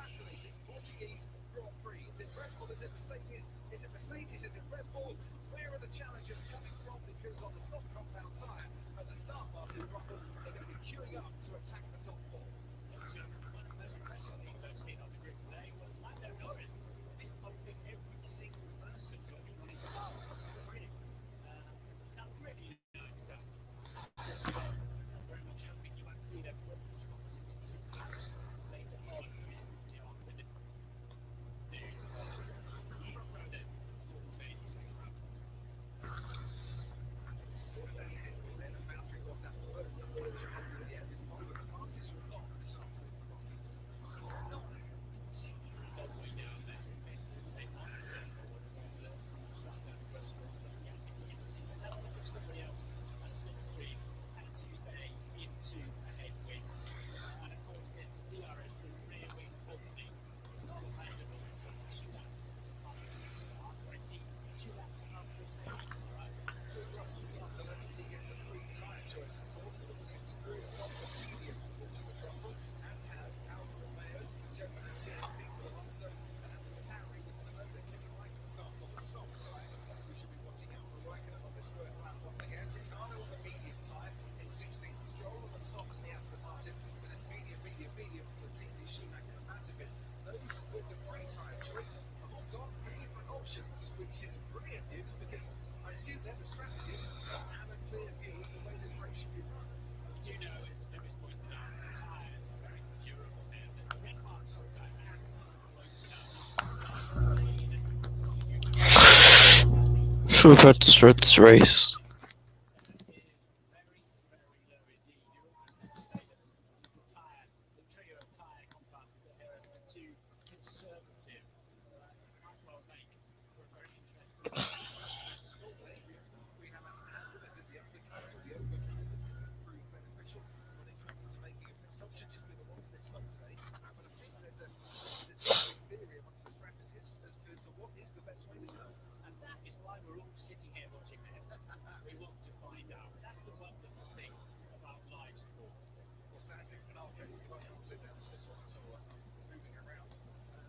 fascinating Portuguese Grand Prix. Is it Red Bull? Is it Mercedes? Is it Mercedes? Is it Red Bull? Where are the challengers coming from? Because on the soft compound tyre at the start, Martin Brundle, they're going to be queuing up to attack the top four. So one of the most impressive things I've seen on the grid today was Lando Norris mispumping every single person working on his car on the grid. That really nice stuff. I'm very much hoping you won't see them almost 66 laps later on in the afternoon. Mercedes second round. That's the first time yeah, this part of the parties were not this afternoon for Bottas. It's not particularly long way down there compared to St. Martin's start down the first one. But yeah, it's an element of somebody else, a slipstream, as you say, into a headwind. And of course, the DRS, the rear wing opening, is not available until 2 laps after the start, or indeed 2 laps after a safety car. George Russell starts and he gets a free tyre choice, of course, and the Williams grew from the medium for George Russell, as have Alfa Romeo, Giovinazzi, and Pico Alonso, and AlphaTauri with Tsunoda. Kimi Raikkonen starts on the soft tyre. We should be watching out for Raikkonen on this first lap once again. Ricciardo on the medium tyre in 16th, Stroll on the soft in the Aston Martin, and it's medium for the team who's Schumacher and Mazepin. Those with the free tyre choice have all gone for different options, which is brilliant news because I assume they're the strategists who have a clear view of the way this race should be run. Do you know, as Lewis pointed out, the tyres are very durable here. The red marks on the tyre can Super to start this race. We have a this is the undercuts or the overcuts that can prove beneficial when it comes to making a pit stop. Should just be the one pit stop today. But I think there's a differing theory amongst the strategists as to what is the best way to go. And that is why we're all sitting here watching this. We want to find out. That's the wonderful thing about live sport. Of course, that could be in our case because I can't sit down for this one, so I'm moving around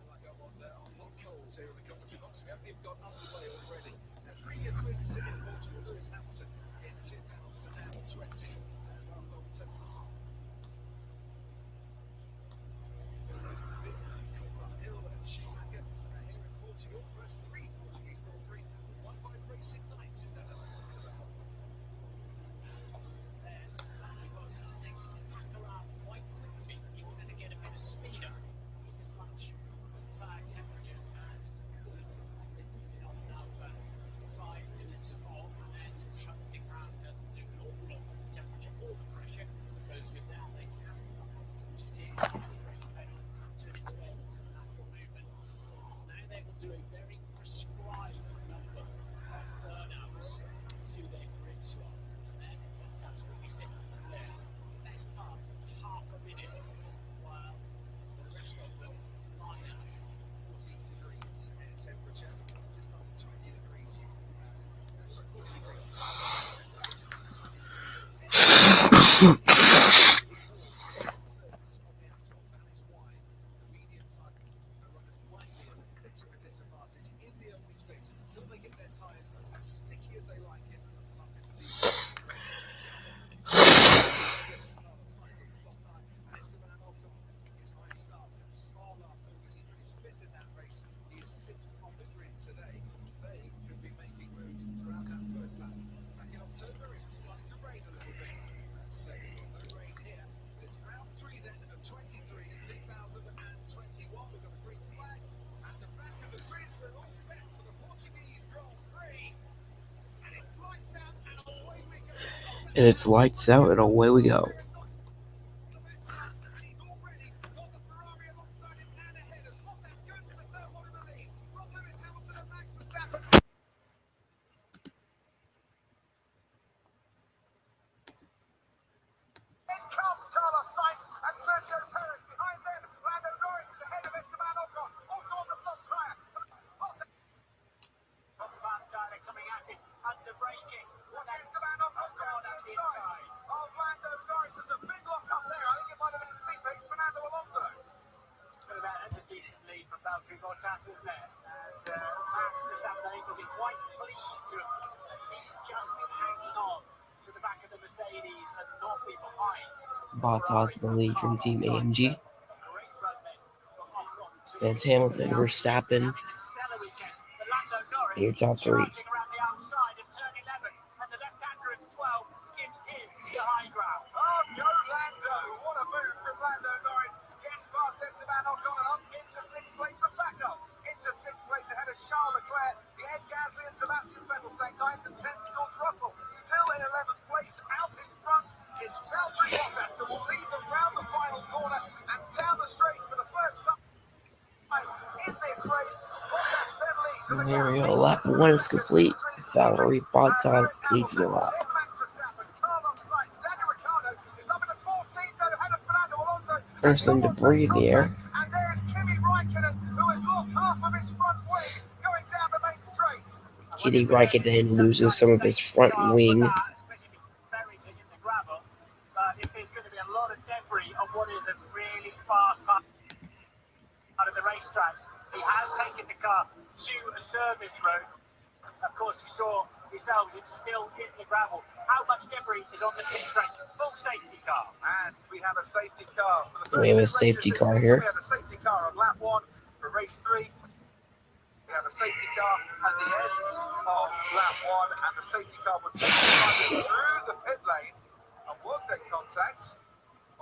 like I'm on hot coals here in the commentary box. We haven't even got underway already. Previous wins in Portugal, Lewis Hamilton in 2020. Last October. Hill and Schumacher here in Portugal. First 3 Portuguese Grand Prix won by racing nights. Is that element to that? Then Matthew Bottas taking it back around quite quickly. He wanted to get a bit of speed up as much tyre temperature as he could. It's been on now for 5 minutes or more, and then chucking around doesn't do an awful lot for the temperature or the pressure that goes with that. They can eat it into the brake pedal to extend some natural movement. Now they will do a very prescribed number of burnouts to their grid slot, and then Bottas will be sitting to their best part of half a minute while the rest of them line up. 40 degrees air temperature, just under 20 degrees. Sorry, 40 degrees. Surface on the asphalt, that is why the medium tyre runners might be a bit of a disadvantage in the opening stages until they get their tyres as sticky as they like it up into the sides of the soft tyre. And Esteban Ocon, his high starts at Spa last August, he finished 5th in that race. He is 6th on the grid today. They could be making moves throughout that first lap. Back in October, it was starting to rain a little bit. To say we've got no rain here, but it's round 3 then of 23 in 2021. We've got a green flag at the back of the grid. We're all set for the Portuguese Grand Prix, and it's lights out and away we go. And it's lights out and away we go. And he's already got the Ferrari alongside him and ahead as Bottas goes to the turn 1 in the lead from Lewis Hamilton and Max Verstappen. Comes Carlos Sainz and Sergio Perez behind them. Lando Norris is ahead of Esteban Ocon, also on the soft tyre. Bad tyre coming at him under braking. What's Esteban Ocon down the inside of Lando Norris? There's a big lock up there. I think it might have been his teammate Fernando Alonso. That's a Valtteri Bottas, isn't it? And Max Verstappen, I think, will be quite pleased to have at least just been hanging on to the back of the Mercedes and not be behind. Bottas in the lead from Team AMG. A great run then for Ocon to And it's Hamilton, Verstappen, having a stellar weekend. The Lando Norris in your top three. charging around the outside of turn 11, and the left-hander at 12 gives him the high ground. Oh, go Lando! What a move from Lando Norris. Gets past Esteban Ocon and up into sixth place and back up. Into sixth place ahead of Charles Leclerc. Pierre Gasly and Sebastian Vettel stay 9th and 10th. George Russell still in 11th place. Out in front is Valtteri Bottas that will lead them round the final corner and down the straight for the first time in this race. Bottas then leads. And there we go. Lap 1 is complete. Valtteri Bottas leads the lap. There's some debris in the air. And there's Kimi Raikkonen, who has lost half of his front wing going down the main straight. Kimi Raikkonen loses some of his front wing. Especially buries it in the gravel. But if there's going to be a lot of debris on what is a really fast part of the racetrack, he has taken the car to a service road. Of course, you saw yourselves, it's still in the gravel. How much debris is on the pit straight? Full safety car. And we have a safety car for the first We have a two safety races car this here. season. We have a safety car on lap 1 for race 3. We have a safety car at the end of lap 1, and the safety car would take the driver through the pit lane. And was there contact,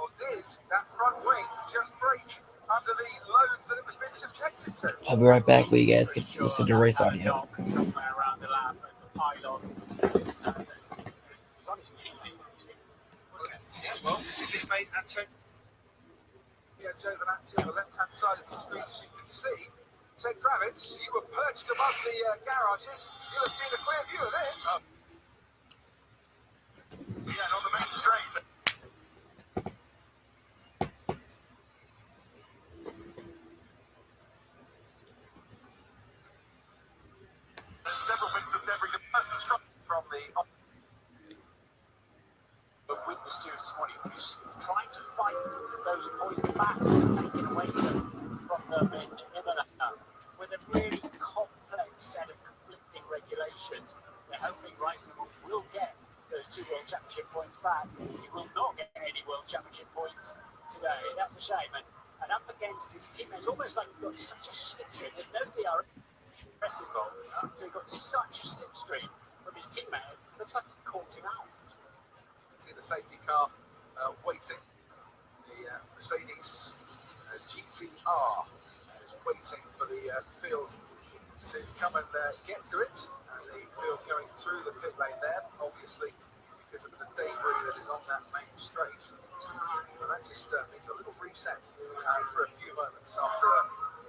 or did that front wing just break under the loads that it was being subjected to? I'll be right back where you guys can listen to race audio. Somewhere around the lap and the pylons. It was on his teammate, actually, wasn't it? Yeah, well, his teammate Antonio Giovinazzi on the left-hand side of the screen, as you can see. Ted Kravitz, you were perched above the garages. You'll have seen a clear view of this. Yeah, on the main straight. There's several bits of debris. The person's from the witness to this morning, who's trying to fight those points back and take it away from them in Imola with a really complex set of conflicting regulations. They're hoping Raikkonen will get those 2 World Championship points back. He will not get any World Championship points today. That's a shame. And up against his teammates, almost like he's got such a slipstream. There's no DRS involved. So he got such a slipstream from his teammate. Looks like he caught him out. See the safety car waiting. The Mercedes GTR is waiting for the field to come and get to it. And the field going through the pit lane there, obviously because of the debris that is on that main straight. And that just needs a little reset for a few moments after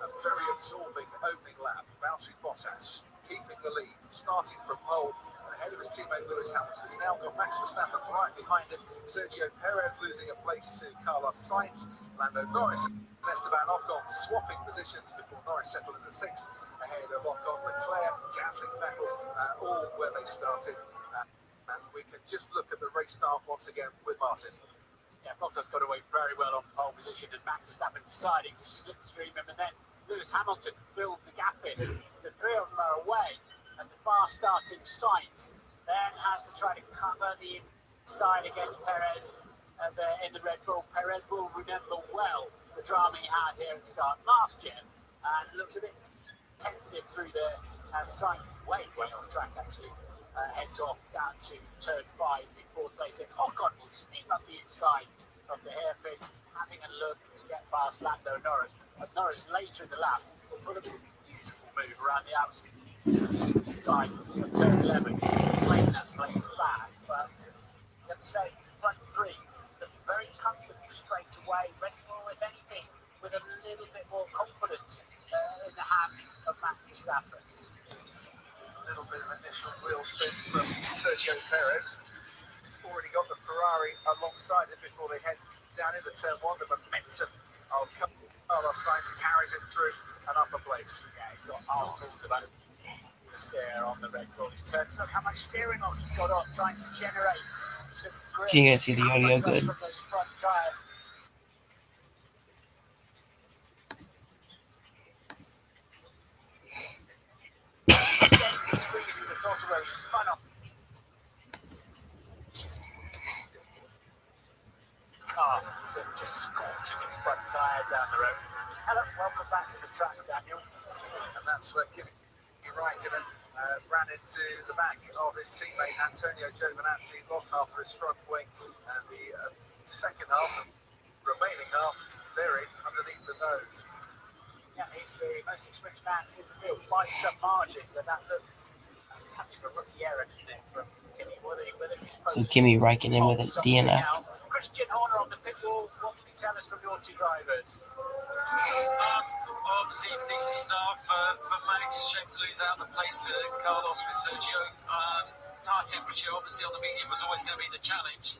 a very absorbing opening lap. Valtteri Bottas keeping the lead, starting from pole. Ahead of his teammate Lewis Hamilton, who's now got Max Verstappen right behind him. Sergio Perez losing a place to Carlos Sainz. Lando Norris and Esteban Ocon swapping positions before Norris settled into 6th ahead of Ocon, Leclerc, Gasly, Vettel, all where they started. And we can just look at the race start once again with Martin. Yeah, Bottas got away very well on pole position, and Max Verstappen deciding to slipstream him, and then Lewis Hamilton filled the gap in. The 3 of them are away. And the fast starting Sainz then has to try to cover the inside against Perez in the Red Bull. Perez will remember well the drama he had here at the start last year, and looks a bit tentative through the Sainz way on track actually. Heads off down to turn 5 in 4th place, and Ocon will steam up the inside of the hairpin, having a look to get past Lando Norris. And Norris later in the lap will put a beautiful move around the outside. Time of turn 11, claim that place back, but let's say front 3 look very comfortably straight away. Red Bull, if anything, with a little bit more confidence in the hands of Max Verstappen. A little bit of initial wheel spin from Sergio Perez. He's already got the Ferrari alongside him before they head down into turn 1. The momentum of Carlos Sainz carries him through an upper place. Yeah, he's got armfuls of steer on the Red Bull. He's turned. Look how much steering on he's got on, trying to generate some grip. Can you guys see the audio good? From those front tires. Hello, welcome back to the track, Daniel. And that's where Kimi Raikkonen ran into the back of his teammate Antonio Giovinazzi, lost half of his front wing, and the second half, the remaining half, buried underneath the nose. Yeah, he's the most experienced man in the field by some margin, but that's a touch of a rookie error, isn't it, from Kimi? Whether he's So Kimi Raikkonen with a DNF. Christian Horner on the pit wall. What can you tell us from your two drivers? Obviously, decent start for Max. Shame to lose out the place to Carlos with Sergio. Tire temperature, obviously, on the medium was always going to be the challenge.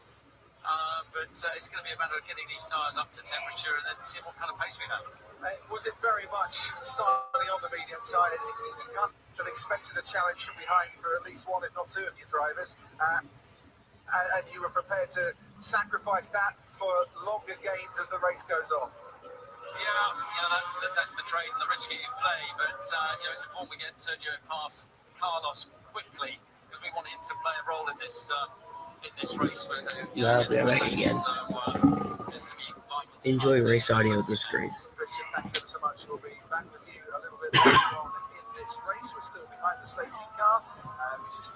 But it's going to be a matter of getting these tyres up to temperature and then seeing what kind of pace we have. Was it very much starting on the medium tyres? You can't have expected a challenge from behind for at least one, if not two of your drivers. And you were prepared to sacrifice that for longer gains as the race goes on. Yeah, that's the trade and the risk you play. But it's important we get Sergio past Carlos quickly because we want him to play a role in this race. Well, they're back again. Enjoy race audio this Grace. Christian, thanks ever so much. We'll be back with you a little bit later on in this race. We're still behind the safety car, which is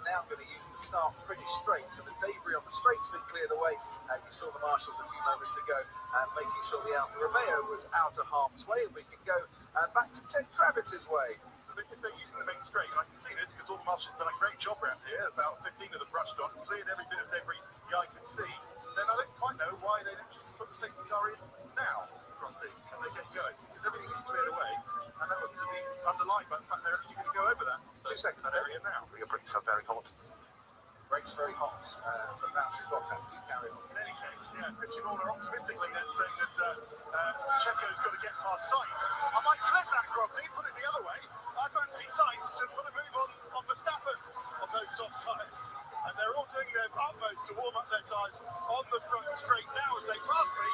now going to use the start pretty straight. So the debris on the straight's been cleared away. You saw the marshals a few moments ago making sure the Alfa Romeo was out of harm's way, and we can go back to Ted Kravitz's way. If they're using the main straight, and I can see this because all the marshals done a great job around here, about 15 of them brushed on, cleared every bit of debris the eye could see, then I don't quite know why they didn't just put the safety car in now from the and they get going, because everything is cleared away, and that looks to be underlined by the fact they're actually going to go over that. 2 seconds. That area now. Your brakes are very hot. Brakes very hot for Valtteri Bottas to carry on. In any case, Christian Horner optimistically then saying that Checo's got to get past Sainz. I might flip that, Crosby, put it the other way. I fancy Sainz to put a move on Verstappen on those soft tyres. And they're all doing their utmost to warm up their tyres on the front straight now as they pass me.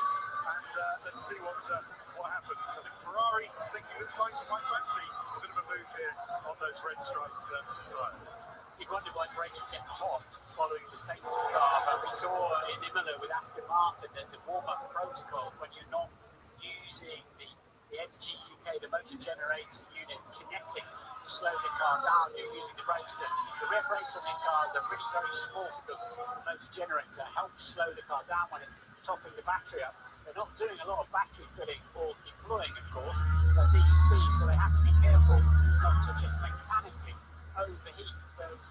And let's see what happens. I think Ferrari thinking that Sainz might fancy a bit of a move here on those red striped tyres. You wonder why brakes would get hot following the safety car, but we saw in Imola with Aston Martin that the warm-up protocol, when you're not using the MG UK, the motor generator unit kinetic to slow the car down, you're using the brakes. The rear brakes on these cars are really very small because the motor generator helps slow the car down when it's topping the battery up. They're not doing a lot of battery filling or deploying, of course, at these speeds, so they have to be careful not to just mechanically overheat those.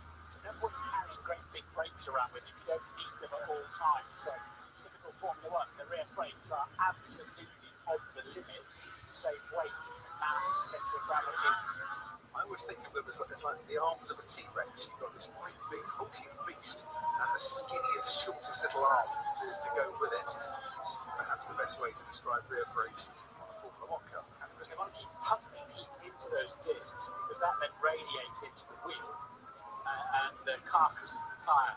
No point carrying great big brakes around with you if you don't need them at all times. So typical Formula 1, the rear brakes are absolutely on the limit to save weight, mass, centre of gravity. I always think of them as like the arms of a T-Rex. You've got this great big hulking beast and the skinniest, shortest little arms to go with it. It's perhaps the best way to describe rear brakes on a Formula 1 car. Because they want to keep pumping heat into those discs because that then radiates into the wheel and the carcass of the tyre.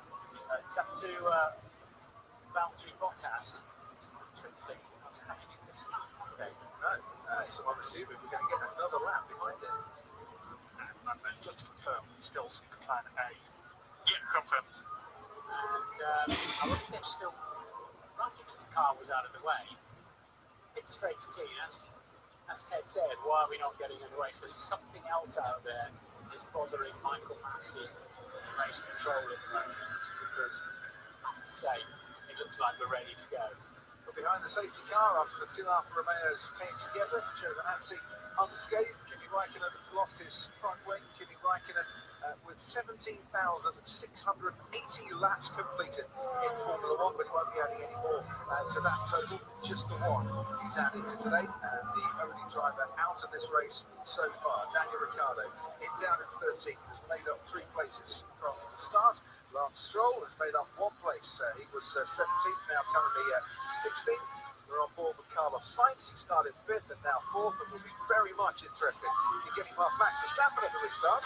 It's up to Valtteri Bottas. What's happening in this lap? Okay. No, so I'm assuming we're going to get another lap behind it. And just to confirm, still plan A. Yeah, confirm. And I wonder if they're still Raikkonen's car was out of the way. It's straight to clean, as Ted said, why are we not getting underway? So something else out there is bothering Michael Massey in race control at the moment, because I have to say, it looks like we're ready to go. But behind the safety car, after the two Alfa Romeos came together, Giovinazzi unscathed. Kimi Raikkonen lost his front wing. Kimi Raikkonen with 17,680 laps completed in Formula 1, but he won't be adding any more to that total. Just the one he's added to today, and the only driver out of this race so far, Daniel Ricciardo, in down in 13th, has made up 3 places from the start. Lance Stroll has made up 1 place. He was 17th, now currently 16th. We're on board with Carlos Sainz, who started 5th and now 4th, and will be very much interested in getting past Max Verstappen at the restart.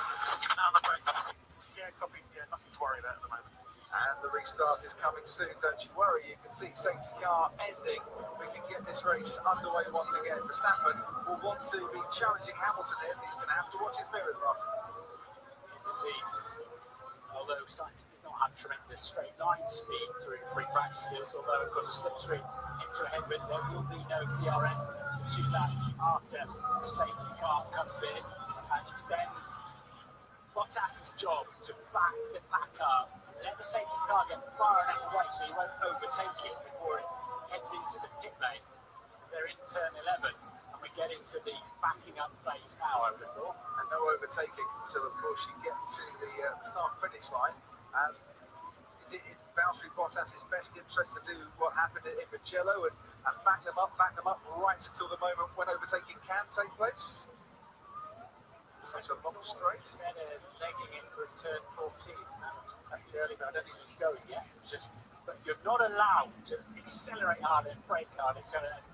Yeah, copy. Yeah, nothing to worry about at the moment. And the restart is coming soon, don't you worry. You can see safety car ending. We can get this race underway once again. Verstappen will want to be challenging Hamilton here, and he's going to have to watch his mirrors, Martin. Yes, indeed. Although Sainz did not have tremendous straight line speed through free practices, although of course a slipstream into a headwind, there will be no DRS to that after the safety car comes in, and it's then Bottas's job to back the pack up, let the safety car get far enough away so he won't overtake it before it heads into the pit lane. Because they're in turn 11, and we get into the backing up phase now, I would have thought. And no overtaking until, of course, you get to the start-finish line. Is it in Valtteri Bottas's best interest to do what happened at Mugello and back them up right until the moment when overtaking can take place? Such a long straight. Better legging in for turn 14. It's actually early, but I don't think he's going yet. But you're not allowed to accelerate hard and brake hard and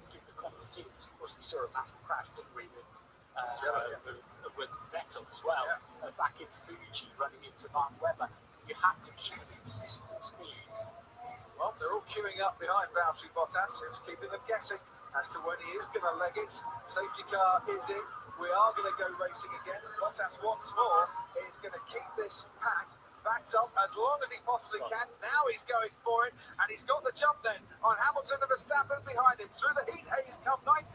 give the quantity. Of course, we saw a massive crash, didn't we, with Vettel as well. Back in Fuji, running into Mark Webber. You have to keep a consistent speed. Well, they're all queuing up behind Valtteri Bottas, who's keeping them guessing as to when he is going to leg it. Safety car is in. We are going to go racing again. Bottas once more is going to keep this pack backed up as long as he possibly can. Now he's going for it, and he's got the jump then on Hamilton and Verstappen behind him. Through the heat haze come 19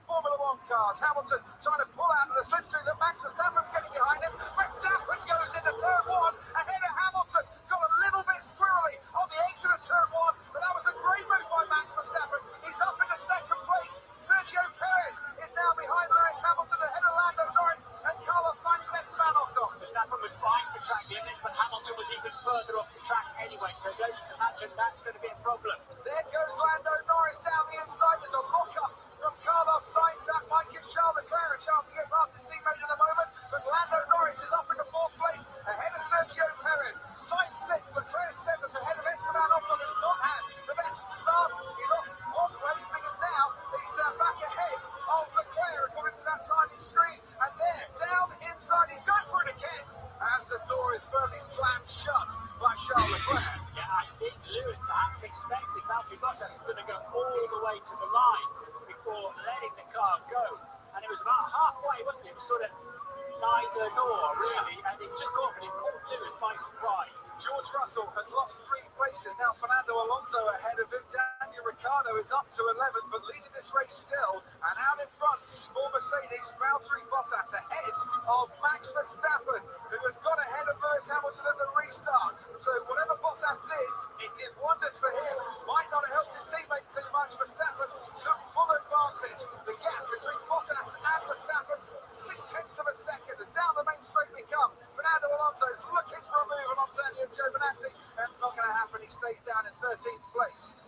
Formula One cars. Hamilton trying to pull out of the slipstream that Max Verstappen's getting behind him. Verstappen goes into turn 1 ahead of Hamilton. Got a little bit squirrely on the exit of turn 1, but that was a great move by Max Verstappen. He's up into second place. Sergio Perez is now behind Lewis Hamilton ahead of Lando Norris and Carlos Sainz and Esteban Ocon. Verstappen was fine for track limits, but Hamilton was even further off the track anyway, so don't imagine that's going to be a problem. There goes Lando Norris down the inside. There's a lock-up from Carlos Sainz. That might give Charles Leclerc a chance to get past his teammate in a moment, but Lando Norris is up into 4th place ahead of Sergio Perez. Sainz 6th, Leclerc 7th ahead of Esteban Ocon, who's not had the best start. He lost 1 place because now he's back ahead of Leclerc according to that timing screen. And there, down the inside, he's going for it again as the door is firmly slammed shut by Charles Leclerc. Yeah, I think Lewis perhaps expected Valtteri Bottas was going to go all the way to the line before letting the car go. And it was about halfway, wasn't it? It was sort of neither nor, really. And it took off and it caught Lewis by surprise. George Russell has lost 3 places. Now Fernando Alonso ahead of him. Daniel Ricciardo is up to 11th, but leading this race still. And out in front for Mercedes, Valtteri Bottas ahead of Max Verstappen, who has got ahead of Lewis Hamilton at the restart. So whatever Bottas did, it did wonders for him. Might not have helped his teammate too much. Verstappen took full advantage. The gap between Bottas and Verstappen, 0.6 of a second, as down the main straight we come. Fernando Alonso is looking for a move on Antonio Giovinazzi. That's not going to happen. He stays down in 13th place.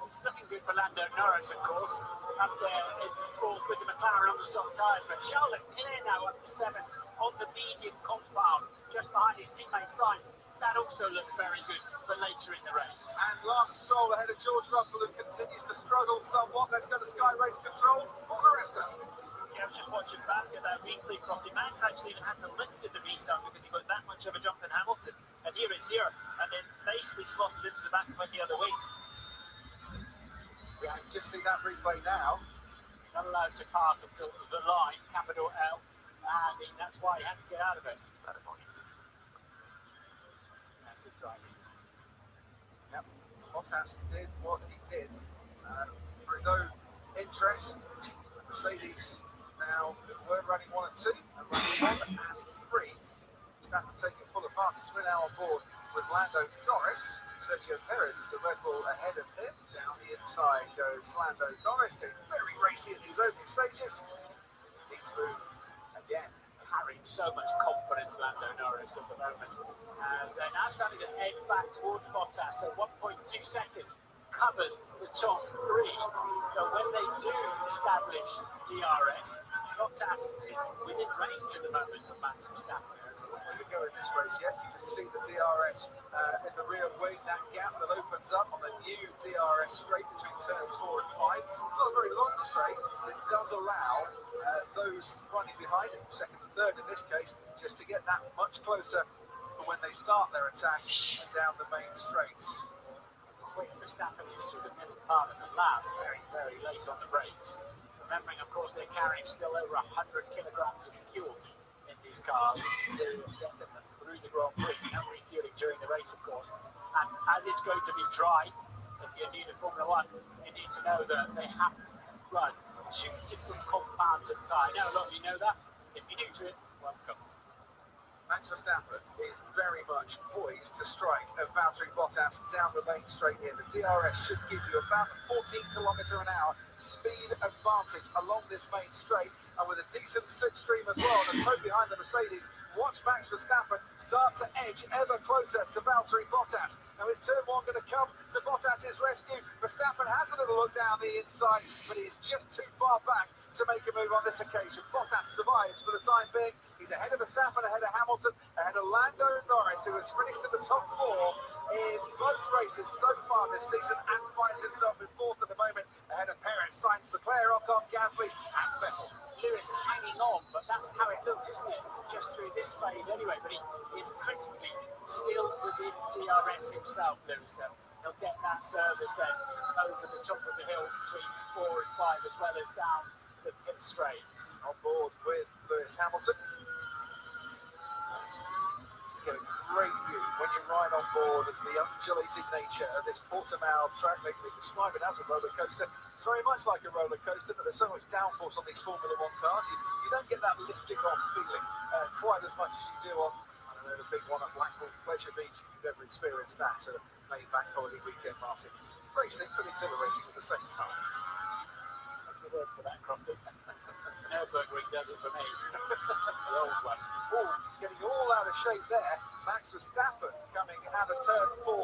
It's looking good for Lando Norris, of course, up there in 4th with the McLaren on the soft tyres. But Charles Leclerc now up to 7th on the medium compound, just behind his teammate Sainz. That also looks very good for later in the race. And last Stroll ahead of George Russell, who continues to struggle somewhat. Let's go to Sky Race Control for the rest of them. Yeah, I was just watching back at that replay properly. Max actually even had to lift at the restart because he got that much of a jump than Hamilton. And here it's here, and then basically slotted into the back of the other wing. We can just see that replay now. Not allowed to pass until the line, capital L, and that's why he had to get out of it. Good driving. Yep, Bottas did what he did for his own interests. Mercedes now were running 1 and 2, and running 1 and 3. Verstappen taking full advantage. We're now on board with Lando Norris. Sergio Perez is the Red Bull ahead of him. Down the inside goes Lando Norris, getting very racy in these opening stages. He's smooth again. Carrying so much confidence, Lando Norris, at the moment. As they're now starting to head back towards Bottas, so 1.2 seconds covers the top 3. So when they do establish DRS, Bottas is within range at the moment of Max Verstappen. There's a long way to go in this race yet. You can see the DRS in the rear wing, that gap that opens up on the new DRS straight between turns 4 and 5. It's not a very long straight, but it does allow those running behind him, second and third in this case, just to get that much closer for when they start their attack down the main straights. Quick Verstappen is through the middle part of the lap, very, very late on the brakes. Remembering, of course, they're carrying still over 100 kilograms of fuel in these cars to get them through the Grand Prix. No refueling during the race, of course. And as it's going to be dry, if you're new to Formula One, you need to know that they have to run 2 different compounds to the tyre. Now, a lot of you know that. If you're new to it, welcome. Max Verstappen is very much poised to strike Valtteri Bottas down the main straight here. The DRS should give you about a 14 km/h speed advantage along this main straight, and with a decent slipstream as well, and a toe behind the Mercedes. Watch Max Verstappen start to edge ever closer to Valtteri Bottas. Now is turn one going to come to Bottas's rescue? Verstappen has a little look down the inside, but he's just too far back to make a move on this occasion. Bottas survives for the time being. He's ahead of Verstappen, ahead of Hamilton, ahead of Lando Norris, who has finished in the top four in both races so far this season and finds himself in fourth at the moment, ahead of Perez, Sainz, Leclerc, Ocon, Gasly and Vettel. Lewis hanging on, but that's how it looks, isn't it? Just through this phase anyway, but he is critically still within DRS himself, Lewis. So he'll get that service then over the top of the hill between 4 and 5, as well as down the pit straight. On board with Lewis Hamilton. You get a great view when you ride on board of the undulating nature of this Portimao track. They describe it as a roller coaster. It's very much like a roller coaster, but there's so much downforce on these Formula One cars. You don't get that lifting off feeling quite as much as you do on, I don't know, the big one at Blackpool Pleasure Beach. If you've ever experienced that May bank holiday weekend, Martin. It's racing, but exhilarating at the same time. That's the word for that, Crofty. Nürburgring does it for me. The old one. Oh, getting all out of shape there. Max Verstappen coming out of turn 14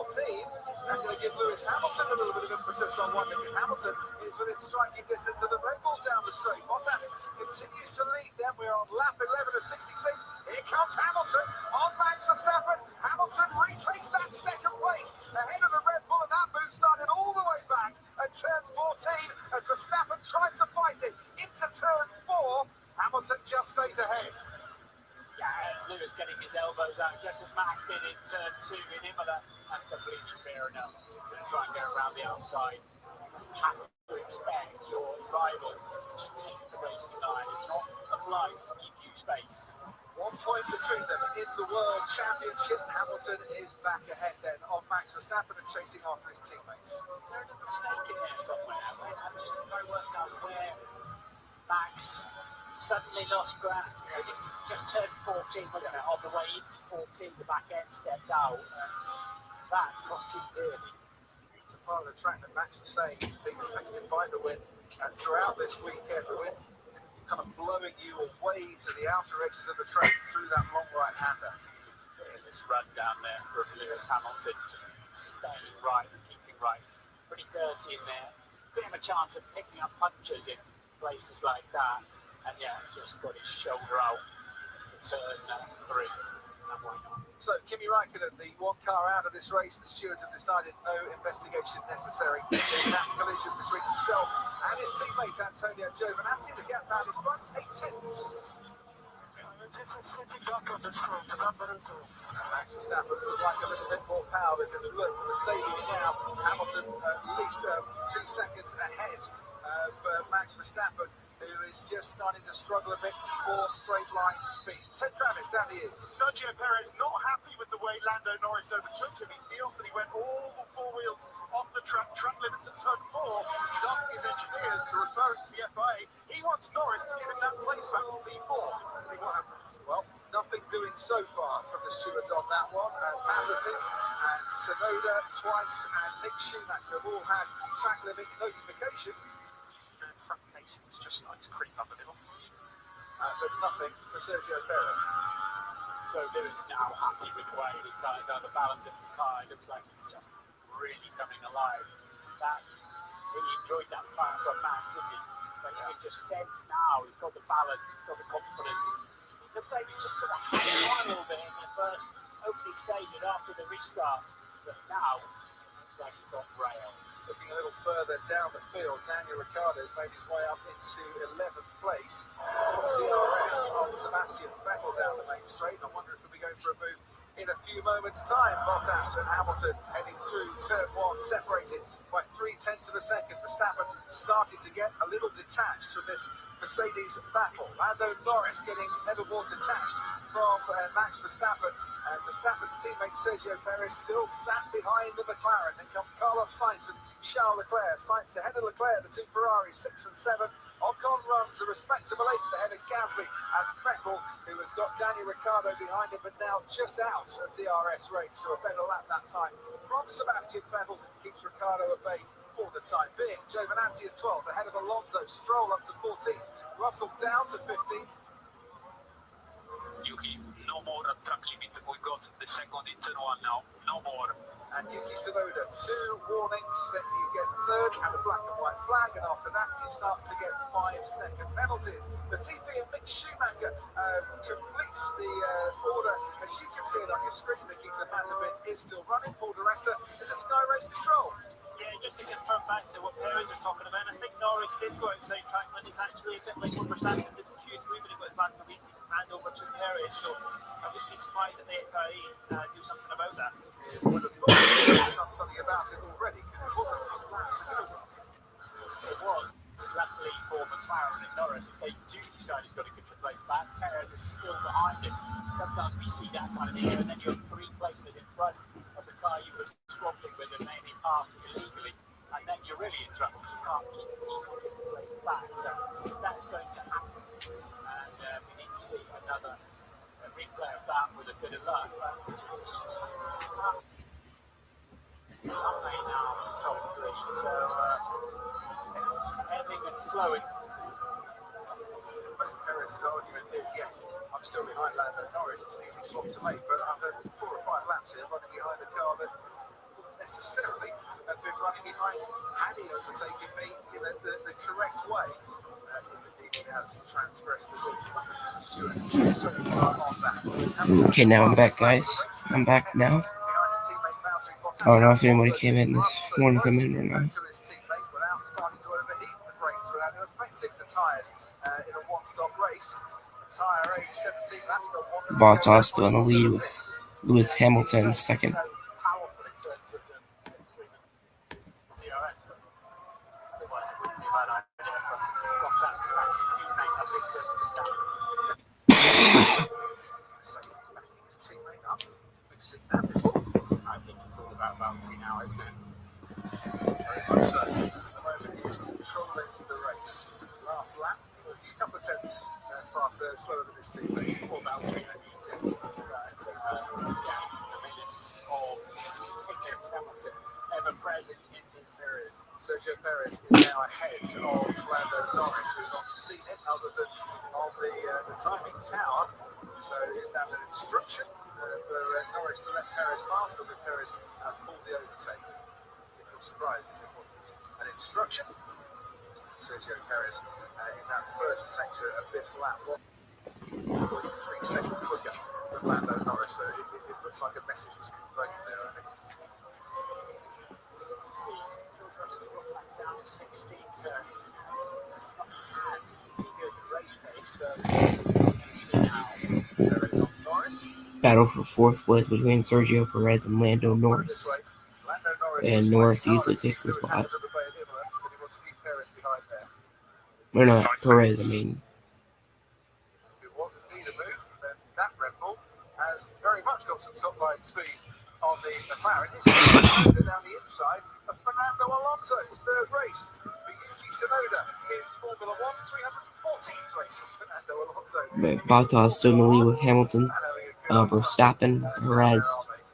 and going to give Lewis Hamilton a little bit of impetus on one, because Hamilton is within striking distance of the Red Bull down the straight. Bottas continues to lead them. We're on lap 11 of 66. Here comes Hamilton on Max Verstappen. Hamilton retakes that second place ahead of the Red Bull, and that move started all the way back at turn 14 as Verstappen tries to fight it into turn 4. Hamilton just stays ahead. Yeah, Lewis getting his elbows out just as Max did in turn 2 in Imola. That's completely fair enough. Going to try and get around the outside. You have to expect your rival to take the racing line. It's not obliged to give you space. 1 point between them in the World Championship. Hamilton is back ahead then of Max Verstappen and chasing after his teammates. Is there another mistake in there somewhere? I'm just trying to work out where Max suddenly lost ground. It's just turned 14, wasn't it? On the way into 14, the back end stepped out. That cost him dearly. It's a part of the track that Max was saying is being affected by the wind. And throughout this weekend, the wind is kind of blowing you away to the outer edges of the track through that long right-hander. This run down there for Lewis Hamilton, just staying right and keeping right. Pretty dirty in there. Bit of a chance of picking up punches in places like that. And yeah, just got his shoulder out to turn 3. And why not? So, Kimi Raikkonen, the one car out of this race, the stewards have decided no investigation necessary in that collision between himself and his teammate Antonio Giovinazzi. The gap out in front, 8 tenths. Max Verstappen would like a little bit more power, because look, Mercedes now, Hamilton at least 2 seconds ahead of Max Verstappen, who is just starting to struggle a bit for straight line speed. Ted Travis, down the ears. Sergio Perez not happy with the way Lando Norris overtook him. He feels that he went all 4 wheels off the track limits at turn 4. He's asking his engineers to refer it to the FIA. He wants Norris to give him that place back to P4. Let's see what happens. Well, nothing doing so far from the stewards on that one. Mazepin and Sonoda twice and Nick Schumacher have all had track limit notifications. It's just starting to creep up a little. But nothing for Sergio Perez. So Lewis now happy with the way his tyres are, the balance of his car. It looks like it's just really coming alive. That really enjoyed that pass on Max, didn't he? But you can just sense now he's got the balance, he's got the confidence. He looked like he just sort of hanging on a little bit in the first opening stages after the restart. But now like it's on rails. Looking a little further down the field, Daniel Ricciardo's made his way up into 11th place. He's got DRS on Sebastian Vettel down the main straight. I wonder if we'll be going for a move in a few moments' time. Bottas and Hamilton heading through turn 1, separated by 0.3 of a second. Verstappen starting to get a little detached from this Mercedes battle. Lando Norris getting ever more detached from Max Verstappen. And Verstappen's teammate Sergio Perez still sat behind the McLaren. Then comes Carlos Sainz and Charles Leclerc. Sainz ahead of Leclerc, the two Ferraris, 6 and 7. Ocon runs a respectable 8th ahead of Gasly and Vettel, who has got Daniel Ricciardo behind him, but now just out of DRS range, so a better lap that time from Sebastian Vettel, keeps Ricciardo at bay for the time being. Giovinazzi is 12th ahead of Alonso. Stroll up to 14th. Russell down to 15th. Yuki, no more track limit. We got the second in turn 1 now. No more. And Yuki Tsunoda, 2 warnings, then you get third and a black and white flag, and after that you start to get 5-second penalties. The TP and Mick Schumacher completes the order. As you can see it on your screen, Nikita Mazepin is still running. Paul di Resta is at Sky Race Control. Yeah, just to confirm back to what Perez was talking about, I think Norris did go outside track limits. Actually, a bit like what Verstappen did in Q3 when he got his lap deleted and over to Perez. So I wouldn't be surprised if the FIA do something about that. Would have thought they've done something about it already, because it wasn't a lapse ago. It was. Luckily for McLaren and Norris, they do decide he's got to give the place back. Perez is still behind him. Sometimes we see that kind of thing, and then you have 3 places in front of the car you were swapping with and maybe passed illegally, and then you're really in trouble. You can't just easily give the place back. So that's going to happen, and we need to see another replay of that with a bit of luck. Halfway now in the top 3, so it's ebbing and flowing. Perez's argument is, yes, I'm still behind Lando Norris. It's an easy swap to make, but after 4 or 5 laps here, running behind a car that wouldn't necessarily have been running behind had he overtaken me in the correct way. If indeed he has transgressed the rules, Stuart is so far on that. Okay, now I'm back, guys. I'm back now. I don't know if anybody came in this morning, come in or not. To his teammate without starting to overheat the brakes, without affecting the tyres in a one-stop race. The tyre age 17 laps, got 1 Bottas still in the lead with Lewis Hamilton second. So powerful in terms of DRS, but otherwise it wouldn't be a bad idea for Bottas to back his teammate up into Verstappen. So he's backing his teammate up. We've seen that before. I think it's all about bounty now, isn't it? Very much so. At the moment, he is controlling the race. Last lap, he was a couple of tenths faster, slower than his teammate. Or bounty, I mean. Right, the minutes of Lewis Hamilton ever present in his mirrors. Sergio Perez is now ahead of Lando Norris, who's not seen it other than on the timing tower. So is that an instruction for Norris to let Perez pass, or did Perez pull the overtake? It's a surprise if it wasn't an instruction. Sergio Perez in that first sector of this lap, 3 seconds quicker than Lando Norris, so it looks like a message was conveyed there, I think. George Russell's dropped back down to 16th, so he's not had really good race pace, so you see now Perez on Norris. Battle for 4th place between Sergio Perez and Lando Norris. Lando Norris And Norris easily takes the spot. but he wants to keep Perez behind there. Or not, Perez, I mean. If it was indeed a move, then that Red Bull has very much got some top line speed on the McLaren. It's down the inside of Fernando Alonso, 3rd race for Yuki Tsunoda in Formula 1, 314th race for Fernando Alonso. But Bottas still in the lead with Hamilton, Verstappen, Perez,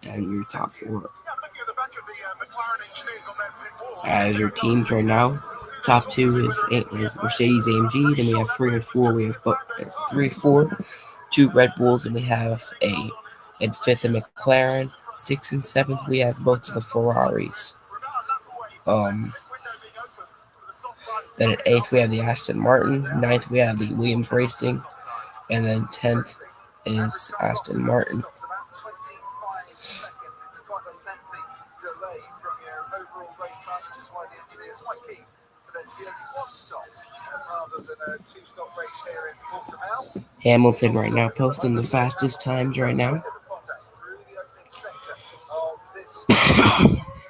and your top 4. Yeah, looking at the back of the McLaren engineers on their pit wall. As your teams right now, top 2 is Mercedes AMG, then we have 3 and 4, we have 3, 4, 2 Red Bulls, and we have in 5th a McLaren, 6th and 7th we have both of the Ferraris. Then at 8th we have the Aston Martin, 9th we have the Williams Racing, and then 10th is Aston Martin. About 25 seconds. It's quite a lengthy delay from your overall race time, which is why the engineers are quite keen for there to be only 1 stop rather than a 2-stop race here in Portugal. Hamilton right now posting the fastest times right now. Through the opening sector of this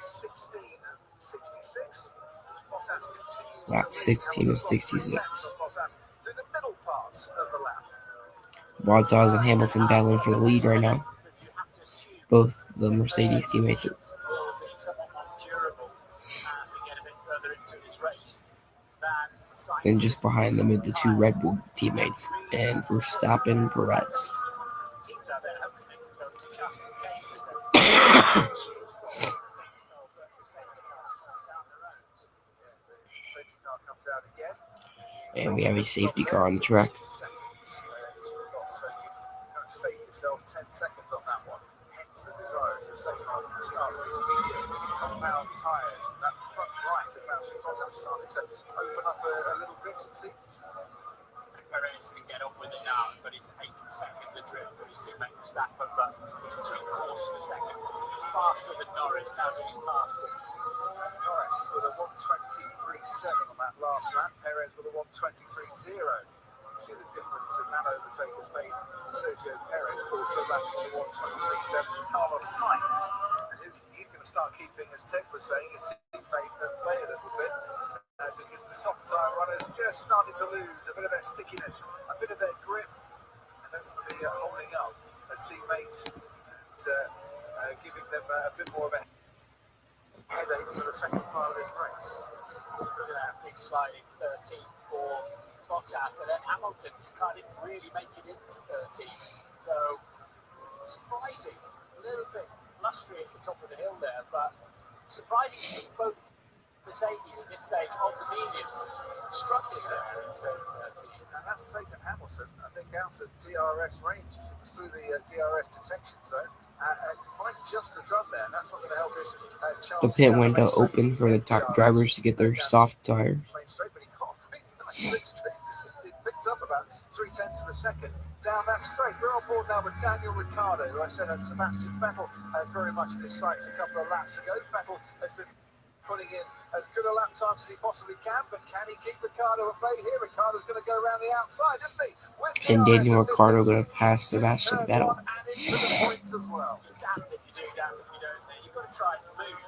16 and 66. Bottas continues Lap 16 and 66. Bottas through the middle part Bottas and Hamilton battling for the lead right now. Because you have to assume Both the Mercedes teammates will be somewhat more durable as we get a bit further into this race than and Sainz just is. behind them are the two Red Bull teammates and Verstappen, Perez. Teams out there hoping they can go just in case there's a stop in the safety car, virtual safety car down the road. The safety car comes out again. And we have a safety car on the track. Seconds. You've got, so you kind of save yourself 10 seconds on that one. Hence the desire to save cars at the start of each medium. Compound tyres. That front right of Valtteri Bottas starting to open up a little bit, it seems. Perez can get up with it now, but he's 80 seconds adrift for his teammate Verstappen, but he's 3/4 of a second faster than Norris now that he's passed him. Norris with a 1:23.7 on that last lap. Perez with a 1:23.0. You see the difference in that overtake has made Sergio Perez also lapping on the 1:23.7 to Carlos Sainz. And he's going to start keeping, as Ted was saying, his teammate at play a little bit. Because the soft tyre runners just started to lose a bit of their stickiness, a bit of their grip, and then the holding up their teammates and giving them a bit more of a headache for the second part of this race. Look at that big sliding 13 for Bottas, but then Hamilton is kind of really making it into 13. So surprising, a little bit blustery at the top of the hill there, but surprising to see both Mercedes at this stage on the mediums struggling there in turn 13. And that's taken Hamilton, I think, out of DRS range. It was through the DRS detection zone. Might just have done there, and that's not going to help his The chance. pit window open for the top drivers to get their soft tires. Main straight, but he got a pretty nice slipstream. It picked up about 0.3 of a second down that straight. We're on board now with Daniel Ricciardo, who I said had Sebastian Vettel very much in his sights a couple of laps ago. Vettel has been putting in as good a lap time as he possibly can, but can he keep Ricciardo at bay here? Ricciardo's going to go around the outside, isn't he? And Daniel Ricciardo going to pass Sebastian Vettel. And into the points as well. Damned if you do, damned if you don't. You've got to try and move.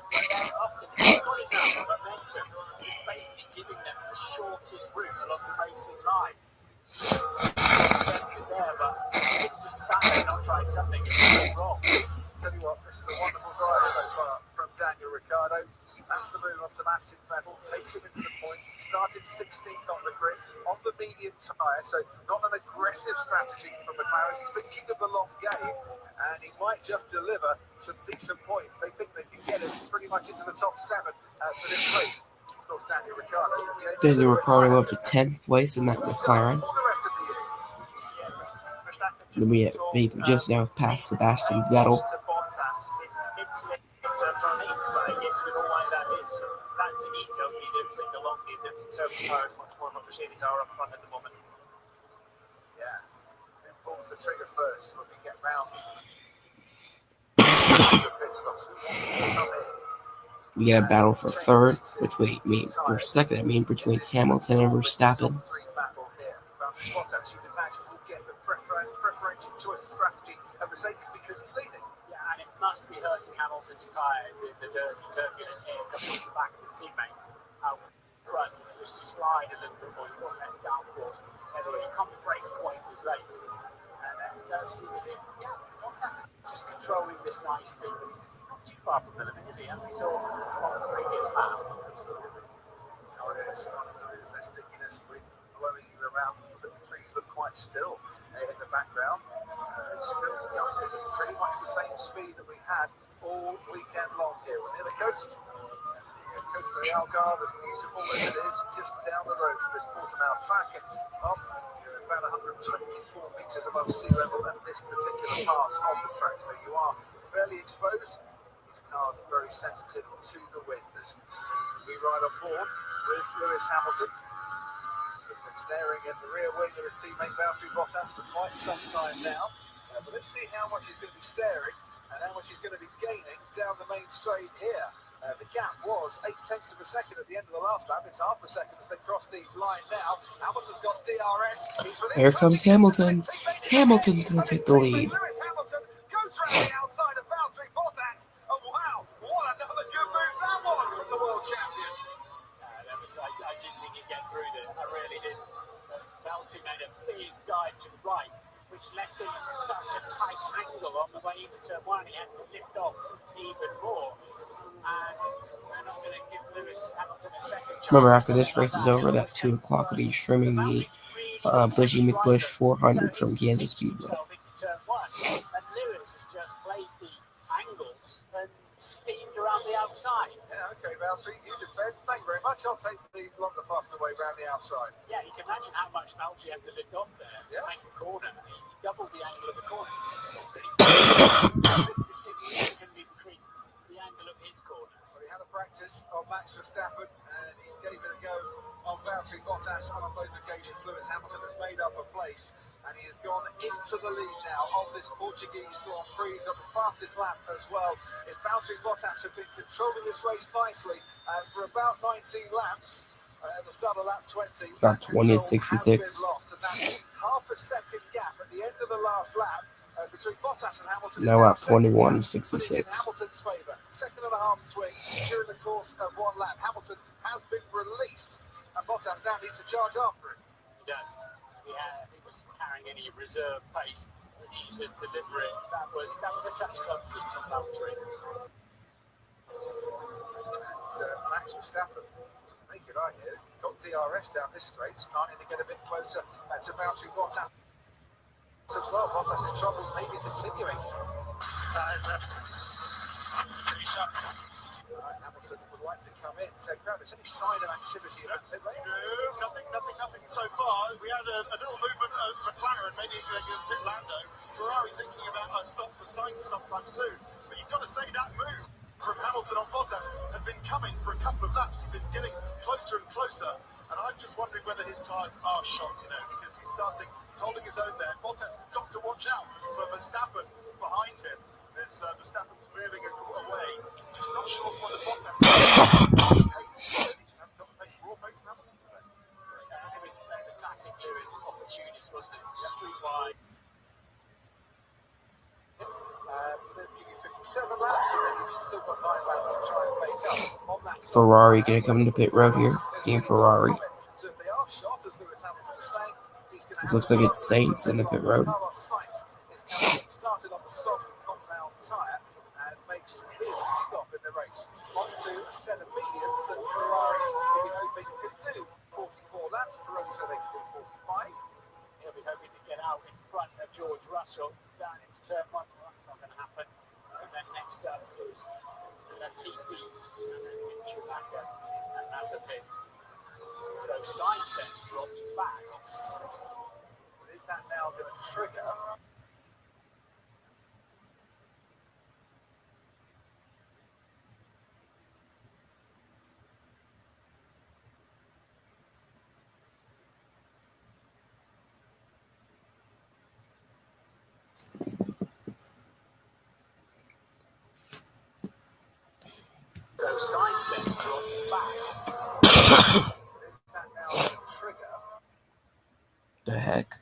Often, if you've got enough momentum, it's basically giving them the shortest route along the racing line. Centric there, but if you just sat there and not tried something, it would go wrong. Tell you what, this is a wonderful drive so far from Daniel Ricciardo. That's the move on Sebastian Vettel, takes him into the points. He started 16th on the grid, on the medium tyre, so not an aggressive strategy from McLaren, thinking of the long game, and he might just deliver some decent points. They think they can get him pretty much into the top 7 for this race. Of course, Daniel Ricciardo up to 10th place in that McLaren. Then we just now passed Sebastian Vettel. Yeah, pulls the trigger first when we get round the pit stops. Who wants to come in? We got a battle for third, between between Hamilton and Verstappen. Battle here. Bottas, you can imagine, will get the preferential choice of strategy of Mercedes because he's leading. Yeah, and it must be hurting Hamilton's tyres in the dirty turbulent air coming off the back of his teammate. Out front, just slide a little bit more, you've got less downforce, and he can't break quite as late. And it does seem as if, Bottas is just controlling this nicely, but he's not too far from the limit, is he? As we saw on the previous lap. Tyres starting to lose their stickiness, blowing you around. The trees look quite still in the background. It's still gusting at pretty much the same speed that we've had all weekend long here. We're near the coast. The coast of the Algarve, as beautiful as it is, just down the road from this Portugal track. And you're about 124 metres above sea level at this particular part of the track. So you are fairly exposed. These cars are very sensitive to the wind. As we ride on board with Lewis Hamilton, who's been staring at the rear wing of his teammate Valtteri Bottas for quite some time now. But let's see how much he's going to be staring and how much he's going to be gaining down the main straight here. The gap was 0.8 of a second at the end of the last lap. It's half a second as they cross the line now. Hamilton's got DRS. Here comes Hamilton. Hamilton's going to take the lead. Lewis Hamilton goes round the outside of Valtteri Bottas. And wow, what another good move that was from the world champion. I didn't think he'd get through there. I really didn't. Valtteri made a big dive to the right, which which left him in such a tight angle on the way into turn one. He had to lift off even more. And they're not going to give Lewis Hamilton a second chance. Remember, after this race is over, that 2 o'clock, I'll be streaming the Bushy McBush 400 from Kansas Speedway. And Lewis has just played the angles and steamed around the outside. Yeah, okay, Valtteri, you defend. Thank you very much. I'll take the longer, faster way round the outside. Yeah, you can imagine how much Valtteri had to lift off there to make the corner. He doubled the angle of the corner. Significantly increased the angle of his corner. Well, he had a practice on Max Verstappen and he gave it a go on Valtteri Bottas, and on both occasions Lewis Hamilton has made up a place and he has gone into the lead now of this Portuguese Grand Prix. He's got the fastest lap as well. If Valtteri Bottas had been controlling this race nicely for about 19 laps at the start of lap 20, about 20 to 66. Lost, and that's half a second gap at the end of the last lap. Between Bottas and Hamilton, Now at 21 to in 66. Hamilton's favour. Second and a half swing during the course of one lap. Hamilton has been released, and Bottas now needs to charge after him. He does. He was carrying any reserve pace, but he's to deliver it. That was a touch clumsy from Valtteri. And Max Verstappen, naked eye here, got DRS down this straight, starting to get a bit closer to Valtteri Bottas as well. Bottas' troubles may be continuing. That is a pretty sharp. Hamilton would like to come in. So, Graham, is any sign of activity in the pit lane? No, nothing so far. We had a little movement of McLaren, maybe pit Lando. Ferrari thinking about a stop for Sainz sometime soon. But you've got to say that move from Hamilton on Bottas had been coming for a couple of laps. He's been getting closer and closer. And I'm just wondering whether his tyres are shot, because he's holding his own there. Bottas has got to watch out for Verstappen behind him. There's Verstappen's moving away. Just not sure whether Bottas pace. He just hasn't got the pace, raw pace of Hamilton today. It was classic Lewis, opportunist, wasn't it? Street wide. Give you 57 laps, and then you've still got 9 laps to try and make up on that. Ferrari gonna come to pit road here. Team Ferrari. So if they are shot, as Lewis Hamilton was saying, he's going to It looks like it's Saints in the pit road. Carlos Sainz is now started on the soft compound tyre and makes his stop in the race. Onto a set of mediums that Ferrari will be hoping could do 44 laps. Pirelli said they could do 45. He'll be hoping to get out in front of George Russell down into turn one. Well, that's not going to happen. And then next up is Latifi and then Michulaka and Mazepin. So Sainz then drops back to 60. Is that now going to trigger? So Sainz then drops back to 60. Is that now going to trigger? The heck?